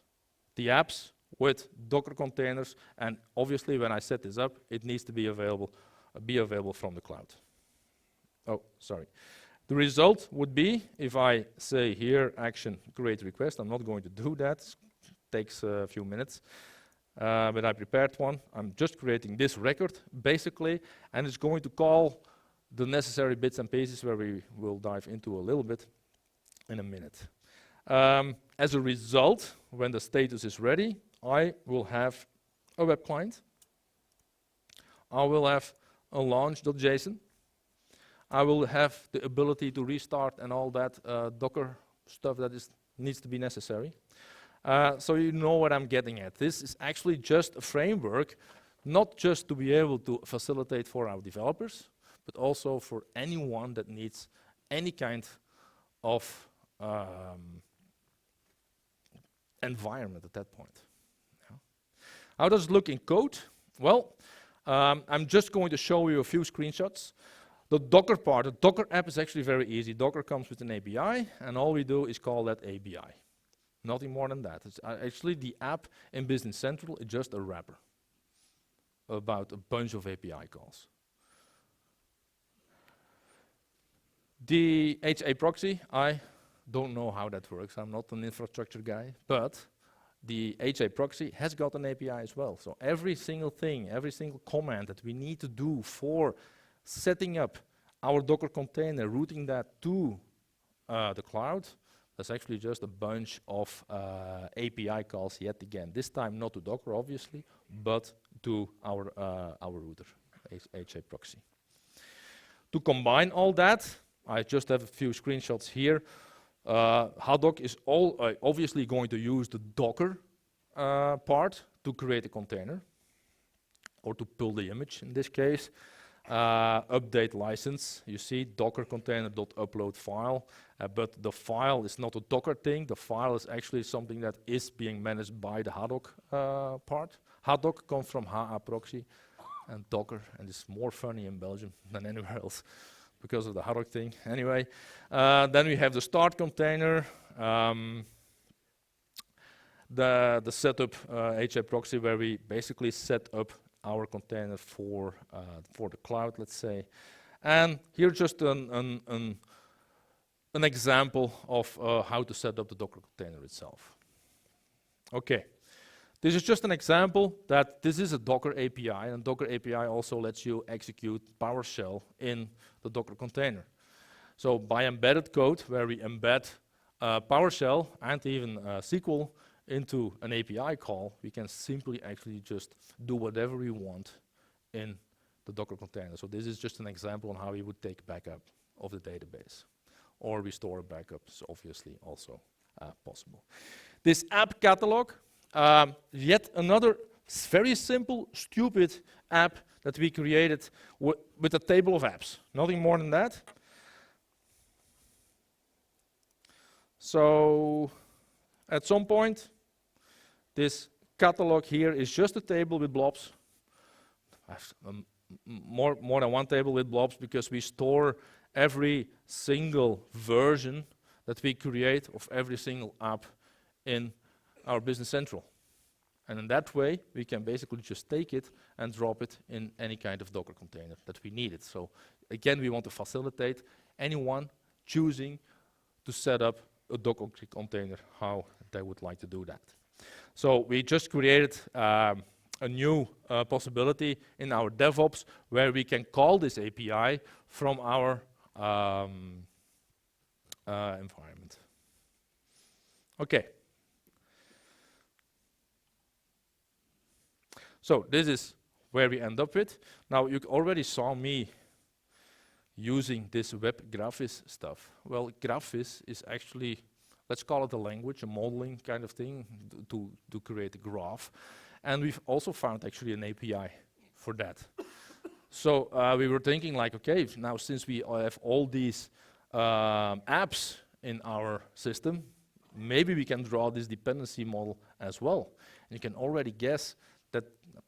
The apps with Docker containers, and obviously when I set this up, it needs to be available from the cloud. Oh, sorry. The result would be, if I say here, action, create request, I'm not going to do that, it takes a few minutes, but I prepared one. I'm just creating this record, basically, and it's going to call the necessary bits and pieces where we will dive into a little bit in a minute. As a result, when the status is ready, I will have a web client. I will have a launch.json. I will have the ability to restart and all that Docker stuff that needs to be necessary. So you know what I'm getting at. This is actually just a framework, not just to be able to facilitate for our developers, but also for anyone that needs any kind of environment at that point. Yeah. How does it look in code? Well, I'm just going to show you a few screenshots. The Docker part, the Docker app is actually very easy. Docker comes with an API, and all we do is call that API. Nothing more than that. It's actually the app in Business Central is just a wrapper about a bunch of API calls. The HA proxy, I don't know how that works. I'm not an infrastructure guy, but the HA proxy has got an API as well. So every single thing, every single command that we need to do for setting up our Docker container, routing that to the cloud, that's actually just a bunch of API calls yet again. This time not to Docker, obviously, but to our router, HA proxy. To combine all that, I just have a few screenshots here. Haddock is obviously going to use the Docker part to create a container, or to pull the image in this case. Update license, you see Docker container.upload file, but the file is not a Docker thing. The file is actually something that is being managed by the Haddock part. Haddock comes from HA proxy and Docker, and it's more funny in Belgium than anywhere else because of the Haddock thing. Anyway, then we have the start container, the setup HA proxy, where we basically set up our container for the cloud, let's say. And here's just an example of how to set up the Docker container itself. Okay, this is just an example that this is a Docker API, and Docker API also lets you execute PowerShell in the Docker container. So by embedded code, where we embed PowerShell and even SQL into an API call, we can simply actually just do whatever we want in the Docker container. So this is just an example on how we would take backup of the database, or restore backups, obviously also possible. This app catalog, yet another very simple, stupid app that we created with a table of apps. Nothing more than that. So at some point, this catalog here is just a table with blobs. more than one table with blobs because we store every single version that we create of every single app in our Business Central. And in that way, we can basically just take it and drop it in any kind of Docker container that we need it. So again, we want to facilitate anyone choosing to set up a Docker container how they would like to do that. So we just created a new possibility in our DevOps where we can call this API from our environment. Okay. So this is where we end up with. Now you already saw me using this web Graphis stuff. Well, Graphis is actually, let's call it a language, a modeling kind of thing to create a graph. And we've also found actually an API for that. So we were thinking like, okay, now since we have all these apps in our system, maybe we can draw this dependency model as well. And you can already guess that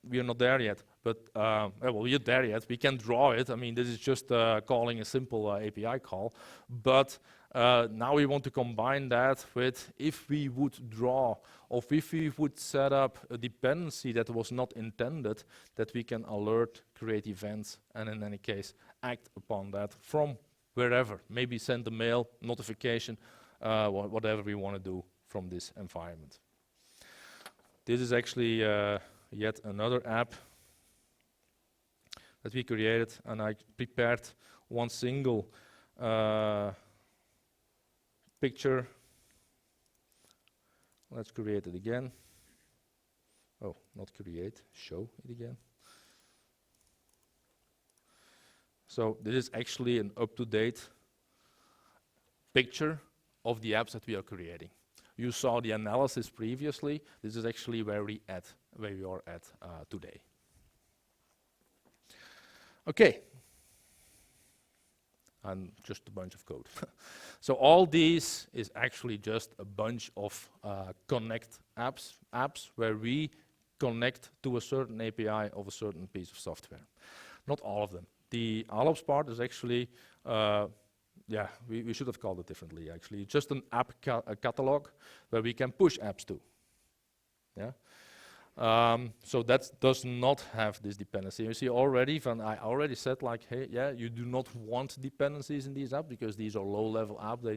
we are not there yet, but well, we're there yet. We can draw it. I mean, this is just calling a simple API call, but now we want to combine that with if we would draw, or if we would set up a dependency that was not intended, that we can alert, create events, and in any case, act upon that from wherever. Maybe send a mail, notification, whatever we want to do from this environment. This is actually yet another app that we created, and I prepared one single picture. Let's create it again. Oh, not create, show it again. So this is actually an up-to-date picture of the apps that we are creating. You saw the analysis previously. This is actually where we are at today. Okay. And just a bunch of code. So all these is actually just a bunch of connect apps where we connect to a certain API of a certain piece of software. Not all of them. The ALOPS part is actually, yeah, we should have called it differently actually. It's just an app catalog where we can push apps to. Yeah. So that does not have this dependency. You see already, I already said like, hey, yeah, you do not want dependencies in these apps because these are low-level apps. They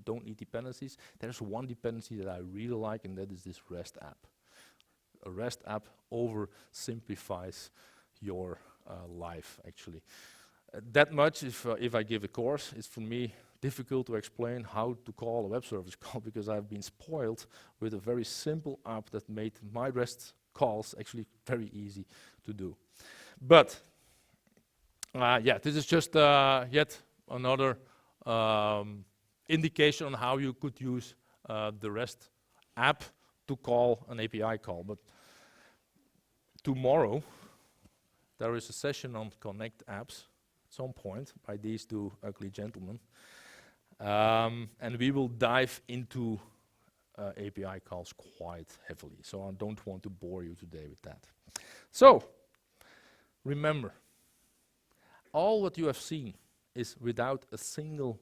don't need dependencies. There's one dependency that I really like, and that is this REST app. A REST app oversimplifies your life, actually. That much, if I give a course, it's for me difficult to explain how to call a web service call because I've been spoiled with a very simple app that made my REST calls actually very easy to do. But yeah, this is just yet another indication on how you could use the REST app to call an API call. But tomorrow there is a session on Connect Apps at some point by these two ugly gentlemen. And we will dive into API calls quite heavily. So I don't want to bore you today with that. So remember, all what you have seen is without a single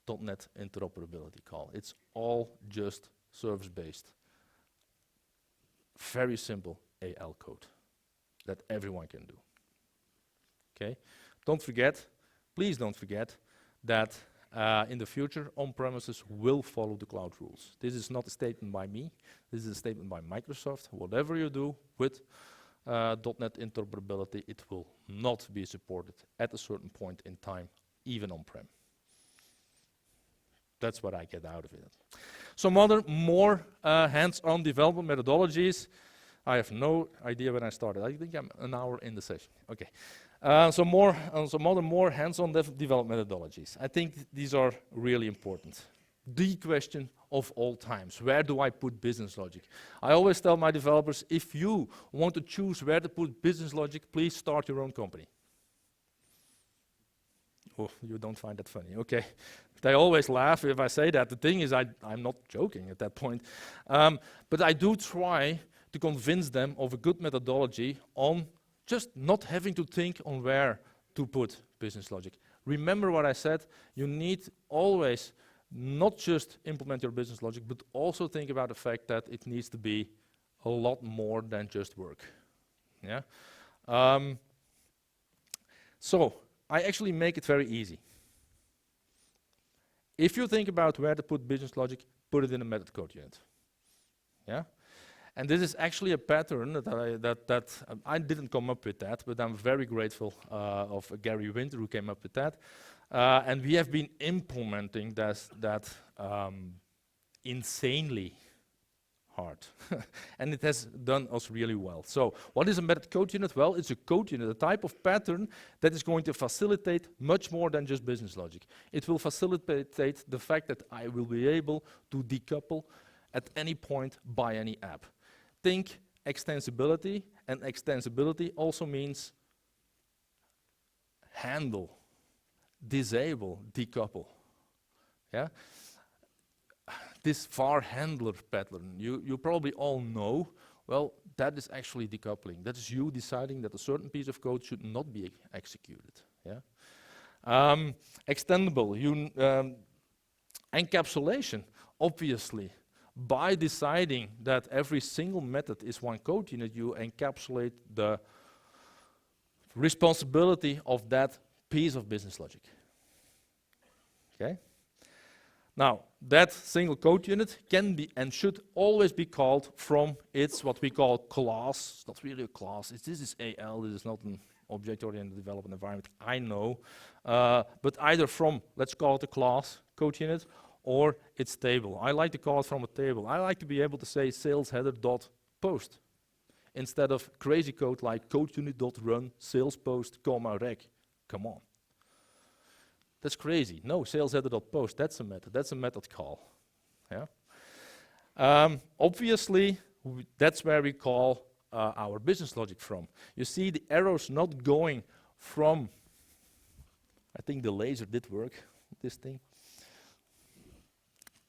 .NET interoperability call. It's all just service-based. Very simple AL code that everyone can do. Okay? Don't forget, please don't forget, that in the future, on-premises will follow the cloud rules. This is not a statement by me. This is a statement by Microsoft. Whatever you do with .NET interoperability, it will not be supported at a certain point in time, even on-prem. That's what I get out of it. Some other more hands-on development methodologies. I have no idea when I started. I think I'm an hour in the session. Okay. Some other more hands-on development methodologies. I think these are really important. The question of all times, where do I put business logic? I always tell my developers, if you want to choose where to put business logic, please start your own company. Oh, you don't find that funny, okay. They always laugh if I say that. The thing is, I'm not joking at that point. But I do try to convince them of a good methodology on just not having to think on where to put business logic. Remember what I said, you need always not just implement your business logic, but also think about the fact that it needs to be a lot more than just work. Yeah. So I actually make it very easy. If you think about where to put business logic, put it in a method code unit. Yeah. And this is actually a pattern that I didn't come up with that, but I'm very grateful of Gary Winter who came up with that. And we have been implementing that insanely hard. And it has done us really well. So what is a method code unit? Well, it's a code unit, a type of pattern that is going to facilitate much more than just business logic. It will facilitate the fact that I will be able to decouple at any point by any app. Think extensibility, and extensibility also means handle, disable, decouple. Yeah? This var handler pattern, you probably all know, well, that is actually decoupling. That is you deciding that a certain piece of code should not be executed. Yeah? Extendable, encapsulation, obviously. By deciding that every single method is one code unit, you encapsulate the responsibility of that piece of business logic. Okay? Now, that single code unit can be and should always be called from its what we call class. It's not really a class. This is AL, this is not an object-oriented development environment, I know. But either from, let's call it a class code unit, or it's table. I like to call it from a table. I like to be able to say sales header dot post instead of crazy code like code unit dot run sales post comma rec. Come on. That's crazy. No, sales header dot post, that's a method. That's a method call. Yeah. Obviously, that's where we call our business logic from. You see the arrows not going from, I think the laser did work, this thing.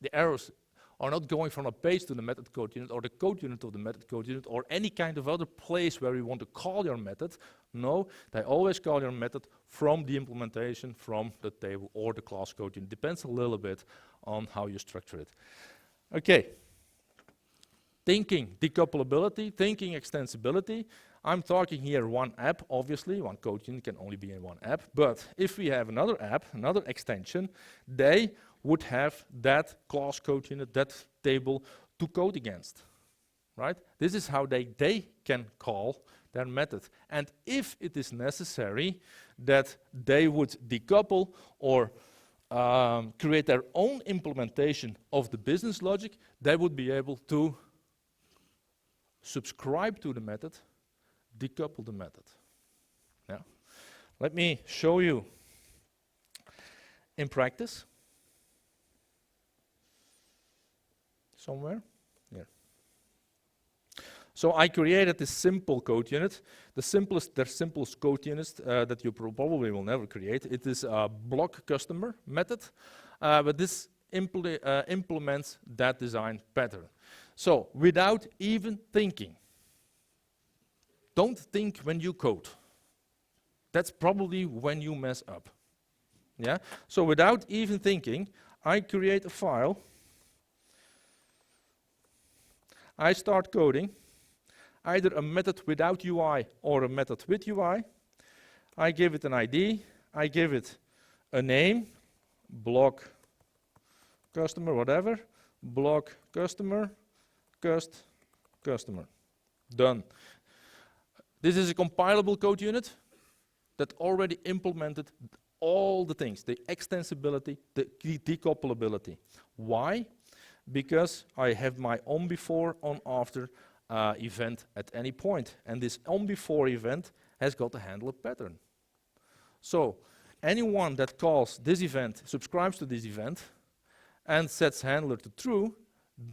The arrows are not going from a page to the method code unit or the code unit of the method code unit or any kind of other place where we want to call your method. No, they always call your method from the implementation, from the table or the class code unit. Depends a little bit on how you structure it. Okay. Thinking decoupleability, thinking extensibility. I'm talking here one app, obviously. One code unit can only be in one app. But if we have another app, another extension, they would have that class code unit, that table to code against, right? This is how they can call their method. And if it is necessary that they would decouple or create their own implementation of the business logic, they would be able to subscribe to the method, decouple the method. Yeah. Let me show you in practice. Somewhere? Yeah. So I created this simple code unit. Their simplest code unit that you probably will never create. It is a block customer method, but this implements that design pattern. So without even thinking, don't think when you code. That's probably when you mess up. Yeah. So without even thinking, I create a file. I start coding, either a method without UI or a method with UI. I give it an ID, I give it a name, block customer, whatever, block customer, customer. Done. This is a compilable code unit that already implemented all the things, the extensibility, the decoupleability. Why? Because I have my on before, on after event at any point. And this on before event has got to handle a pattern. So anyone that calls this event, subscribes to this event, and sets handler to true,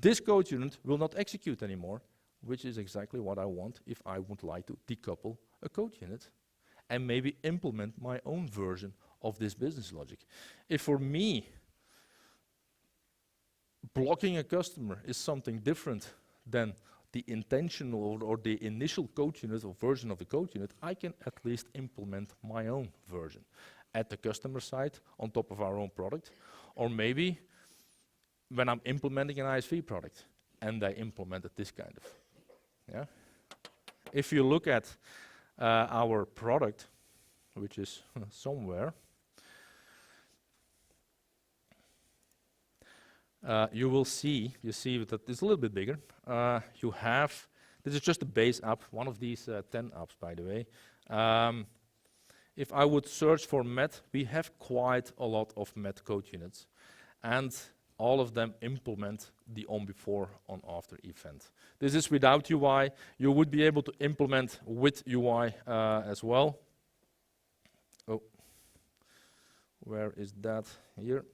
this code unit will not execute anymore, which is exactly what I want if I would like to decouple a code unit and maybe implement my own version of this business logic. If for me, blocking a customer is something different than the intentional or the initial code unit or version of the code unit, I can at least implement my own version at the customer side on top of our own product. Or maybe when I'm implementing an ISV product and I implemented this kind of, yeah. If you look at our product, which is somewhere, you will see, that it's a little bit bigger. You have, this is just a base app, one of these 10 apps, by the way. If I would search for Met, we have quite a lot of Met code units, and all of them implement the on before, on after event. This is without UI. You would be able to implement with UI as well. Oh, where is that? Here.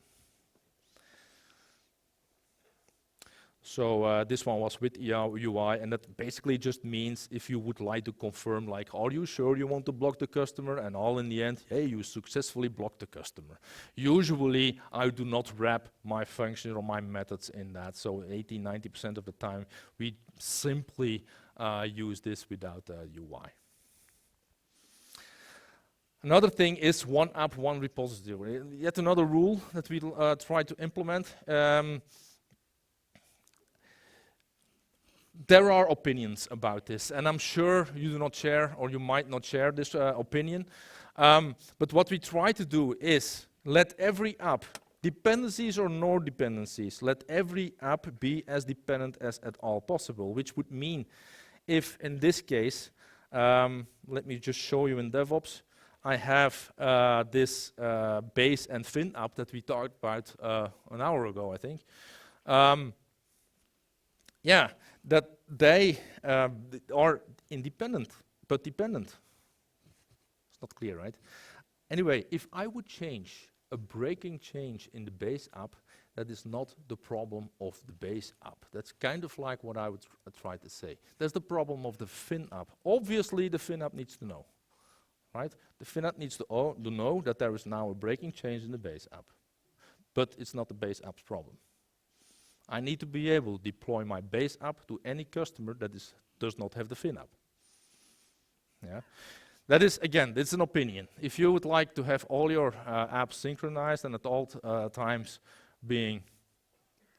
So this one was with UI, and that basically just means if you would like to confirm, like, are you sure you want to block the customer? And all in the end, hey, you successfully blocked the customer. Usually, I do not wrap my function or my methods in that. So 80–90% of the time, we simply use this without UI. Another thing is one app, one repository. Yet another rule that we try to implement. There are opinions about this, and I'm sure you do not share, or you might not share this opinion. But what we try to do is let every app, dependencies or no dependencies, let every app be as dependent as at all possible, which would mean if in this case, let me just show you in DevOps, I have this base and fin app that we talked about an hour ago, I think. Yeah, that they are independent, but dependent. It's not clear, right? Anyway, if I would change a breaking change in the base app, that is not the problem of the base app. That's kind of like what I would try to say. That's the problem of the fin app. Obviously, the fin app needs to know, right? The fin app needs to know that there is now a breaking change in the base app. But it's not the base app's problem. I need to be able to deploy my base app to any customer that does not have the fin app. Yeah. That is, again, it's an opinion. If you would like to have all your apps synchronized and at all times being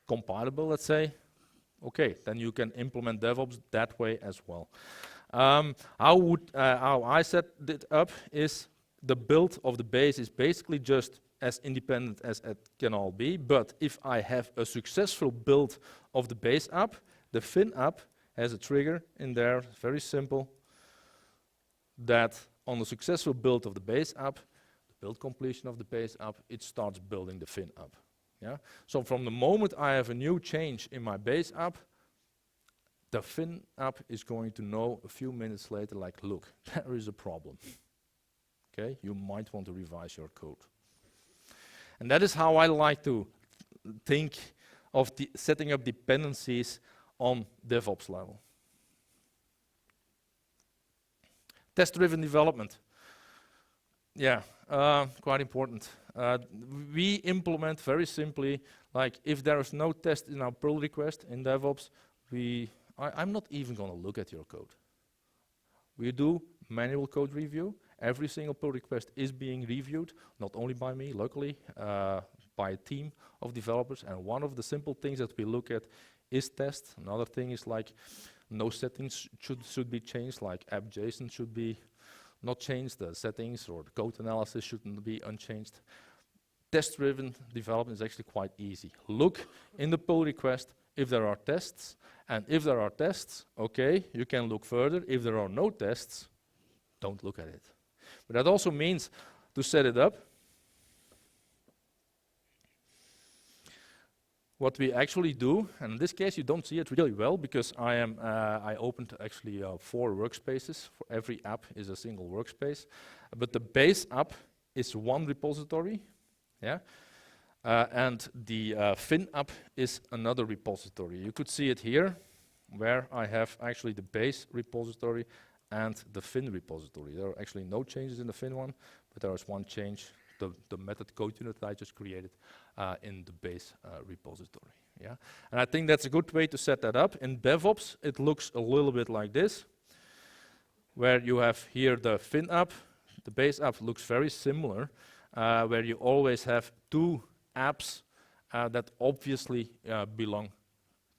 compatible, let's say, okay, then you can implement DevOps that way as well. How I set it up is the build of the base is basically just as independent as it can all be, but if I have a successful build of the base app, the fin app has a trigger in there, very simple, that on the successful build of the base app, the build completion of the base app, it starts building the fin app. Yeah? So from the moment I have a new change in my base app, the fin app is going to know a few minutes later, like, look, there is a problem. Okay, you might want to revise your code. And that is how I like to think of setting up dependencies on DevOps level. Test-driven development. Yeah, quite important. We implement very simply, like if there is no test in our pull request in DevOps, I'm not even going to look at your code. We do manual code review. Every single pull request is being reviewed, not only by me, locally, by a team of developers. And one of the simple things that we look at is test. Another thing is like no settings should be changed, like app.json should be not changed, the settings or the code analysis shouldn't be unchanged. Test-driven development is actually quite easy. Look in the pull request if there are tests, and if there are tests, okay, you can look further. If there are no tests, don't look at it. But that also means to set it up. What we actually do, and in this case you don't see it really well because I opened actually 4 workspaces. For every app is a single workspace, but the base app is one repository, yeah, and the fin app is another repository. You could see it here, where I have actually the base repository and the fin repository. There are actually no changes in the fin one, but there is one change, the method code unit that I just created in the base repository. Yeah, and I think that's a good way to set that up. In DevOps, it looks a little bit like this, where you have here the fin app. The base app looks very similar, where you always have two apps that obviously belong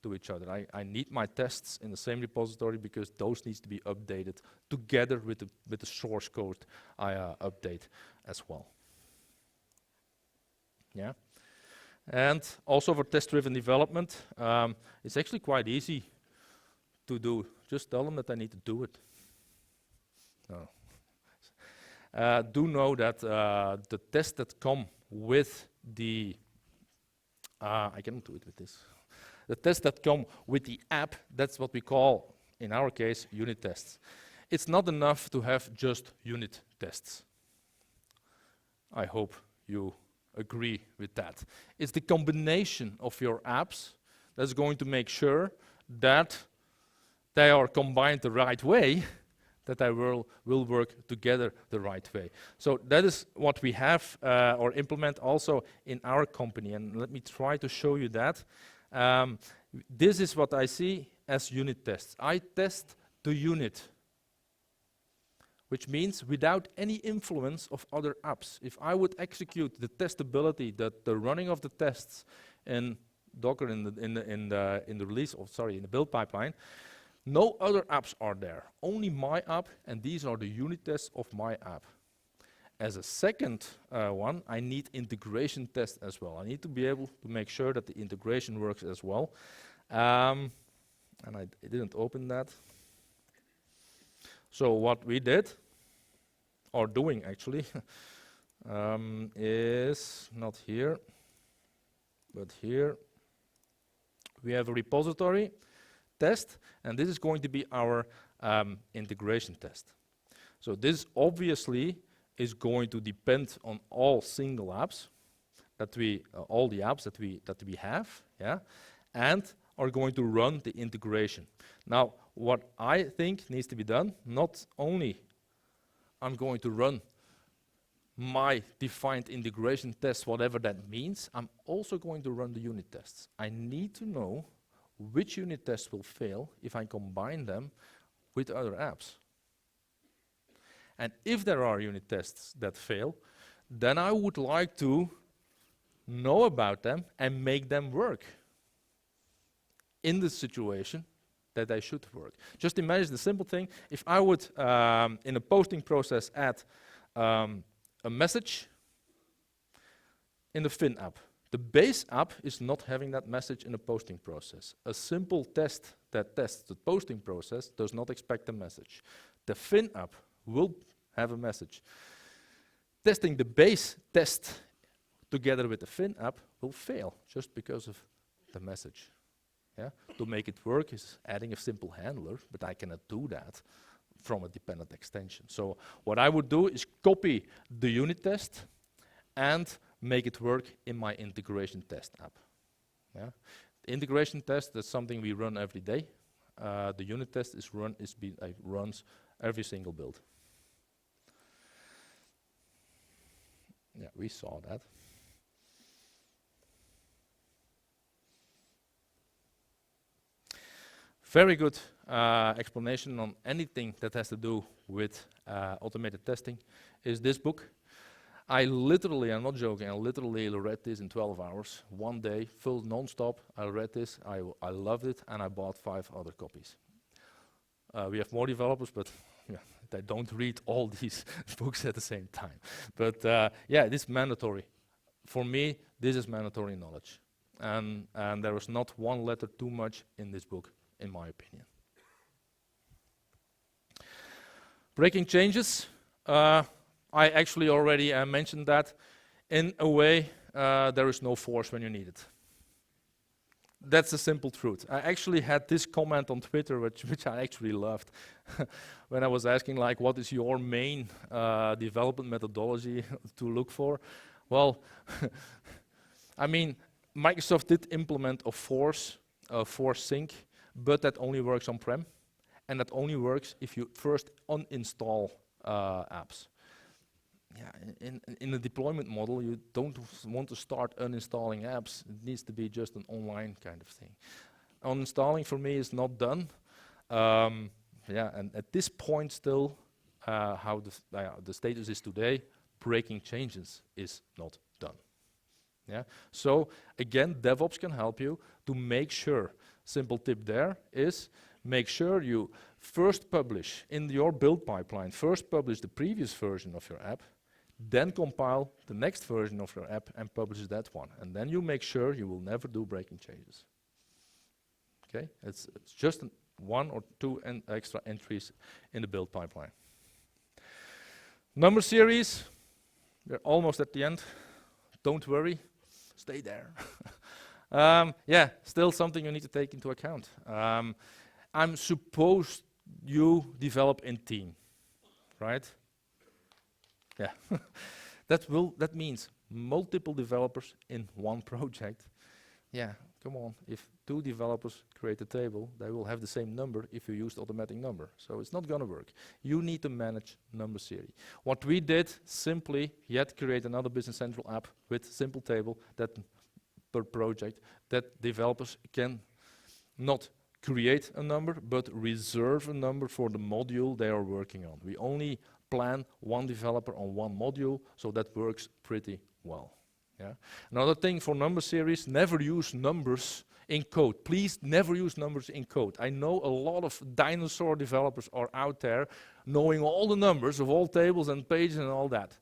to each other. I need my tests in the same repository because those needs to be updated together with the source code I update as well. Yeah, and also for test-driven development, it's actually quite easy to do. Just tell them that I need to do it. No. Do know that the tests that come with the I cannot do it with this. The tests that come with the app, that's what we call, in our case, unit tests. It's not enough to have just unit tests. I hope you agree with that. It's the combination of your apps that's going to make sure that they are combined the right way, that they will work together the right way. So that is what we have or implement also in our company. And let me try to show you that. This is what I see as unit tests. I test the unit, which means without any influence of other apps. If I would execute the testability, the running of the tests in Docker in the release, in the build pipeline, no other apps are there, only my app, and these are the unit tests of my app. As a second one, I need integration tests as well. I need to be able to make sure that the integration works as well. And I didn't open that. So what we did, or doing actually, is not here, but here. We have a repository test, and this is going to be our integration test. So this obviously is going to depend on all single apps that we, all the apps that we have, yeah, and are going to run the integration. Now, what I think needs to be done, not only I'm going to run my defined integration test, whatever that means, I'm also going to run the unit tests. I need to know which unit tests will fail if I combine them with other apps. And if there are unit tests that fail, then I would like to know about them and make them work in the situation that they should work. Just imagine the simple thing. If I would, in a posting process, add a message in the fin app. The base app is not having that message in the posting process. A simple test that tests the posting process does not expect a message. The fin app will have a message. Testing the base test together with the fin app will fail just because of the message. Yeah? To make it work is adding a simple handler, but I cannot do that from a dependent extension. So what I would do is copy the unit test and make it work in my integration test app. Yeah? The integration test, that's something we run every day. The unit test is runs every single build. Yeah, we saw that. Very good explanation on anything that has to do with automated testing is this book. I literally, I'm not joking, I literally read this in 12 hours, one day, full non-stop. I read this, I loved it, and I bought 5 other copies. We have more developers, but yeah, they don't read all these books at the same time. But yeah, it is mandatory. For me, this is mandatory knowledge. And there is not one letter too much in this book, in my opinion. Breaking changes. I actually already mentioned that. In a way, there is no force when you need it. That's the simple truth. I actually had this comment on Twitter, which I actually loved, when I was asking, like, what is your main development methodology to look for? Well, I mean, Microsoft did implement a force sync, but that only works on-prem, and that only works if you first uninstall apps. Yeah, in a deployment model, you don't want to start uninstalling apps. It needs to be just an online kind of thing. Uninstalling for me is not done. Yeah, and at this point still, how the status is today, breaking changes is not done. Yeah. So again, DevOps can help you to make sure. Simple tip there is make sure you first publish in your build pipeline, first publish the previous version of your app, then compile the next version of your app and publish that one. And then you make sure you will never do breaking changes. Okay, it's just one or two extra entries in the build pipeline. Number series, we're almost at the end. Don't worry, stay there. Yeah, still something you need to take into account. I'm supposed you develop in team, right? Yeah, that means multiple developers in one project. Yeah, come on, if 2 developers create a table, they will have the same number if you use the automatic number. So it's not gonna work. You need to manage number series. What we did, simply yet create another Business Central app with simple table that per project that developers can not create a number, but reserve a number for the module they are working on. We only plan 1 developer on 1 module, so that works pretty well. Yeah. Another thing for number series, never use numbers in code. Please never use numbers in code. I know a lot of dinosaur developers are out there knowing all the numbers of all tables and pages and all that.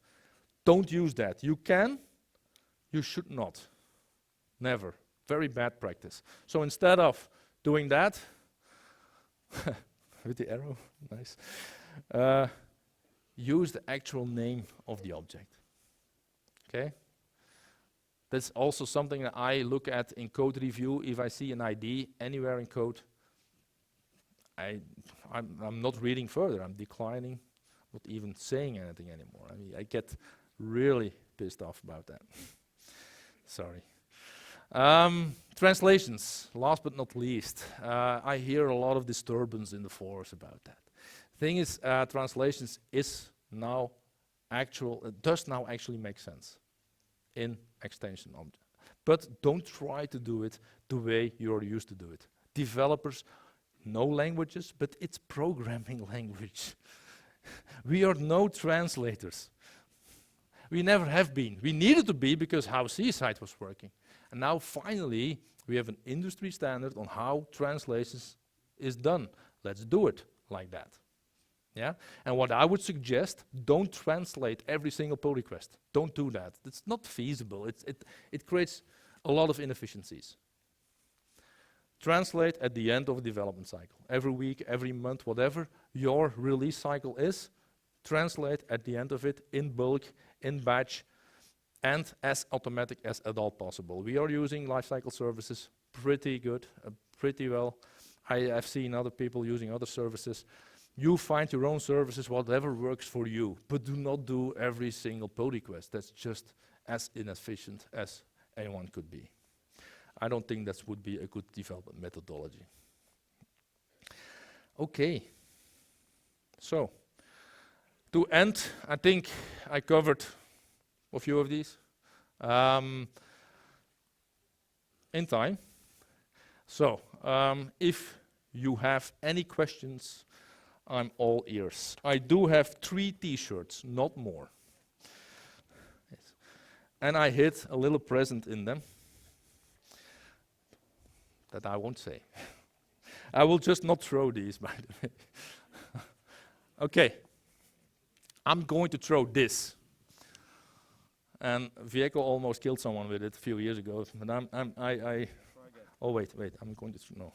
Don't use that. You can, you should not. Never. Very bad practice. So instead of doing that, with the arrow, nice, use the actual name of the object. Okay? That's also something that I look at in code review. If I see an ID anywhere in code, I'm not reading further. I'm declining, not even saying anything anymore. I mean, I get really pissed off about that. Sorry. Translations, last but not least. I hear a lot of disturbance in the forums about that. Thing is, translations is now does now actually make sense in extension object. But don't try to do it the way you're used to do it. Developers know languages, but it's programming language. We are no translators. We never have been. We needed to be because how Seaside was working. And now finally, we have an industry standard on how translations is done. Let's do it like that. Yeah? And what I would suggest, don't translate every single pull request. Don't do that. It's not feasible. It creates a lot of inefficiencies. Translate at the end of a development cycle. Every week, every month, whatever your release cycle is, translate at the end of it in bulk, in batch, and as automatic as at all possible. We are using lifecycle services pretty good, pretty well. I've seen other people using other services. You find your own services, whatever works for you, but do not do every single pull request. That's just as inefficient as anyone could be. I don't think that would be a good development methodology. Okay. So, to end, I think I covered a few of these in time. So, if you have any questions, I'm all ears. I do have 3 t-shirts, not more. Yes. And I hid a little present in them that I won't say. I will just not throw these, by the way. Okay. I'm going to throw this. And Vieco almost killed someone with it a few years ago. But oh, wait, I'm going to, no.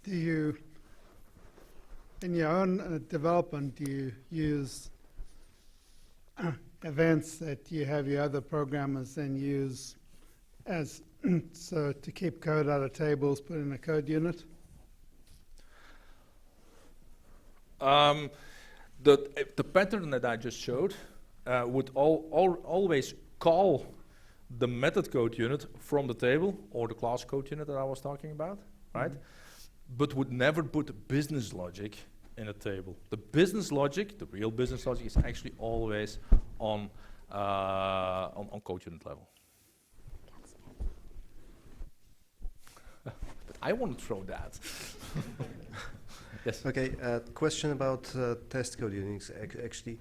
Do you, in your own development, do you use events that you have your other programmers then use as so to keep code out of tables, put in a code unit? The pattern that I just showed would always call the method code unit from the table or the class code unit that I was talking about, right? But would never put business logic in a table. The business logic, the real business logic, is actually always on code unit level. But I want to throw that. Yes. Okay, question about test code units actually.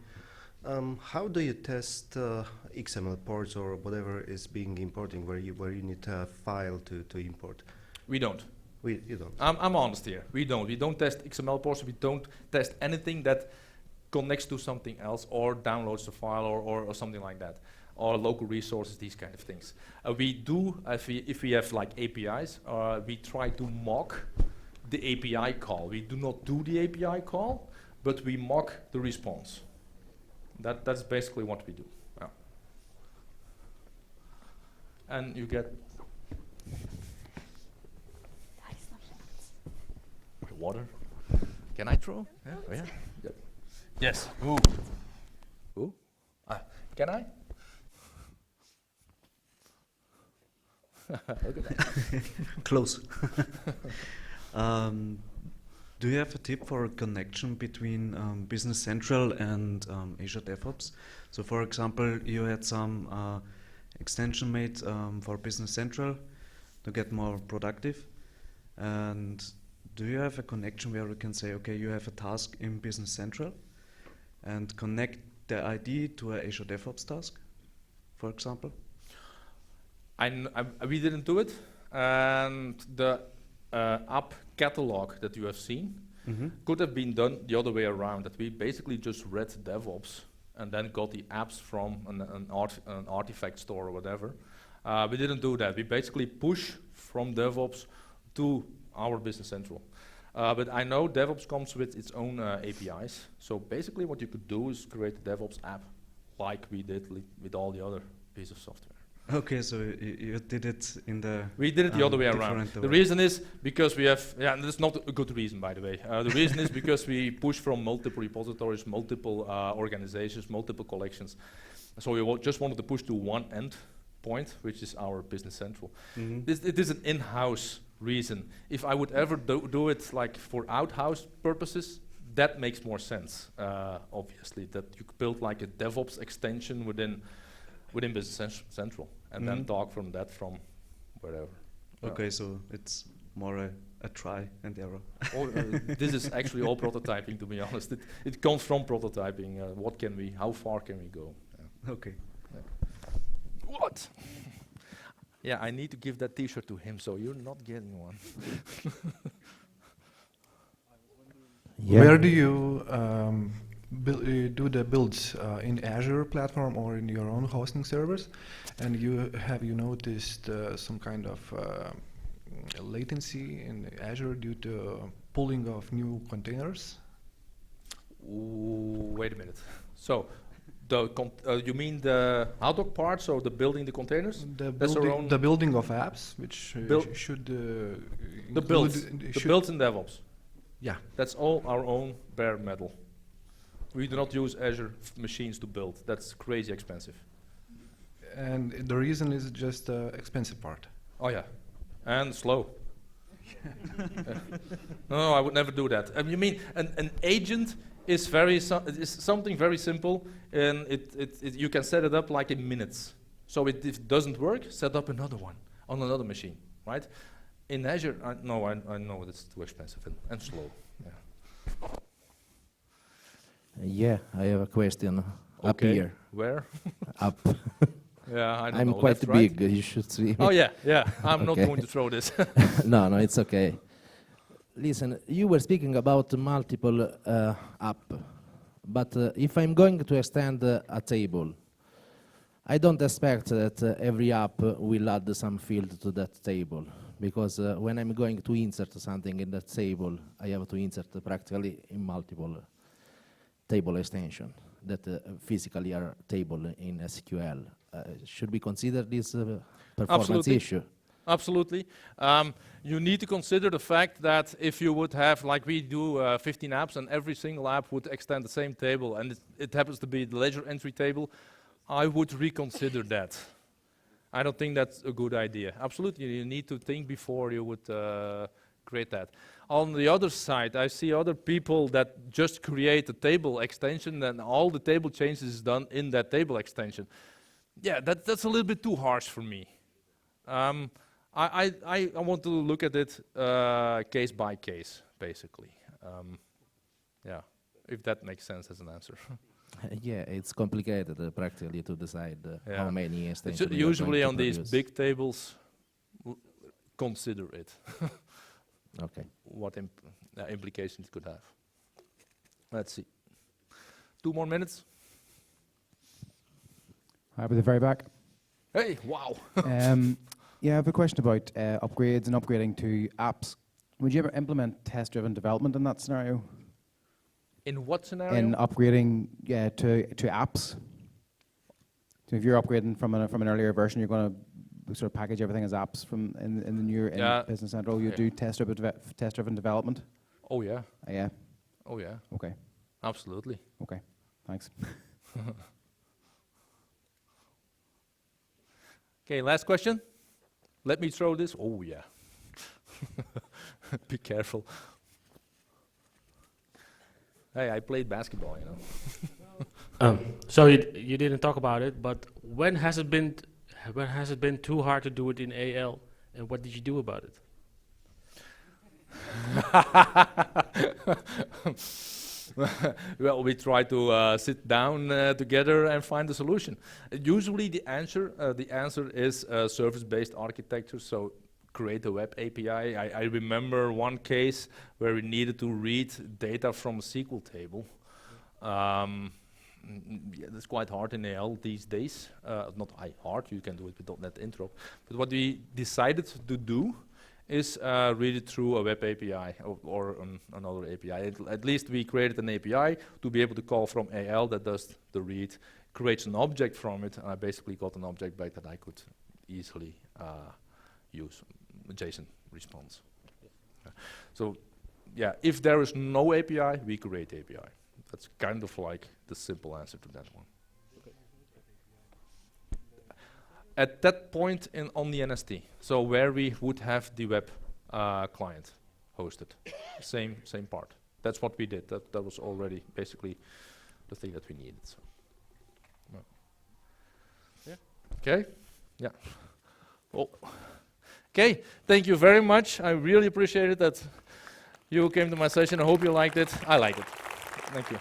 How do you test XML ports or whatever is being importing where you need a file to import? We don't. You don't. I'm honest here. We don't. We don't test XML ports. We don't test anything that connects to something else or downloads the file or something like that, or local resources, these kind of things. We do, if we have like APIs, we try to mock the API call. We do not do the API call, but we mock the response. That's basically what we do. Yeah. And you get water. Can I throw? Yeah. Oh, yeah. Yep. Yes. Ooh. Ooh. Can I? Look at that. Close. Do you have a tip for a connection between Business Central and Azure DevOps? So, for example, you had some extension made for Business Central to get more productive. And do you have a connection where we can say, okay, you have a task in Business Central and connect the ID to an Azure DevOps task, for example? We didn't do it, and the app catalog that you have seen could have been done the other way around, that we basically just read DevOps and then got the apps from an artifact store or whatever. We didn't do that. We basically push from DevOps to our Business Central. But I know DevOps comes with its own APIs. So basically what you could do is create a DevOps app like we did with all the other pieces of software. Okay, so you did it in the... We did it the other way around. The reason is because we have, and that's not a good reason, by the way. The reason is because we push from multiple repositories, multiple organizations, multiple collections. So we just wanted to push to one end point, which is our Business Central. It is an in-house reason. If I would ever do it like for out-house purposes, that makes more sense, obviously, that you could build like a DevOps extension within Business Central, and then talk from wherever. Okay, so it's more a try and error. This is actually all prototyping, to be honest. It comes from prototyping. How far can we go? Yeah. Okay. Yeah. What? Yeah, I need to give that T-shirt to him, so you're not getting one. Where do you do the builds in Azure platform or in your own hosting servers? And have you noticed some kind of latency in Azure due to pulling of new containers? Ooh, wait a minute. So, you mean the Outlook part, so the building the containers? The building of apps, which should the builds in DevOps. Yeah, that's all our own bare metal. We do not use Azure machines to build. That's crazy expensive. And the reason is just the expensive part. Oh yeah, and slow. No, I would never do that. You mean an agent is something very simple, and you can set it up like in minutes. So if it doesn't work, set up another one on another machine, right? In Azure, I know it's too expensive and slow. Yeah. Yeah, I have a question up Okay. here. Where? Up. Yeah, I don't I'm know. quite Left, right? big, you should see me. Oh yeah. I'm not Okay. going to throw this. No, it's okay. Listen, you were speaking about multiple app, but if I'm going to extend a table, I don't expect that every app will add some field to that table, because when I'm going to insert something in that table, I have to insert practically in multiple table extension that physically are table in SQL. Should we consider this performance Absolutely. issue? Absolutely. You need to consider the fact that if you would have, like we do, 15 apps, and every single app would extend the same table, and it happens to be the ledger entry table, I would reconsider that. I don't think that's a good idea. Absolutely, you need to think before you would create that. on the other side, I see other people that just create a table extension and all the table changes is done in that table extension. Yeah, that's a little bit too harsh for me. I want to look at it case by case, basically. Yeah, if that makes sense as an answer. Yeah, it's complicated practically to decide Yeah. how many It's extensions. we are usually going on to these produce. big tables, consider it. Okay. What implications it could have. Let's see. 2 more minutes. Hi, at the very back. Hey, wow. Yeah, I have a question about upgrades and upgrading to apps. Would you ever implement test-driven development in that scenario? In what scenario? In upgrading to apps? So if you're upgrading from an earlier version, you're going to sort of package everything as apps from in the newer Yeah. in Business Central. You Yeah. do test-driven development. Oh yeah. Yeah. Oh yeah. Okay. Absolutely. Okay. Thanks. Okay, last question. Let me throw this. Oh yeah. Be careful. Hey, I played basketball, you know. So you didn't talk about it, but when has it been too hard to do it in AL, and what did you do about it? Well, we try to sit down together and find a solution. Usually, the answer is service-based architecture. So, create a web API. I remember one case where we needed to read data from a SQL table. Yeah, that's quite hard in AL these days. Not hard. You can do it with .NET Intro. But what we decided to do is read it through a web API or another API. At least we created an API to be able to call from AL that does the read, creates an object from it, and I basically got an object back that I could easily use, a JSON response. So yeah, if there is no API, we create API. That's kind of like the simple answer to that one. At that point on the NST, so where we would have the web client hosted, same part. That's what we did. That was already basically the thing that we needed. So. No. Yeah. Okay. Yeah. Oh. Okay. Thank you very much. I really appreciate it that you came to my session. I hope you liked it. I liked it. Thank you.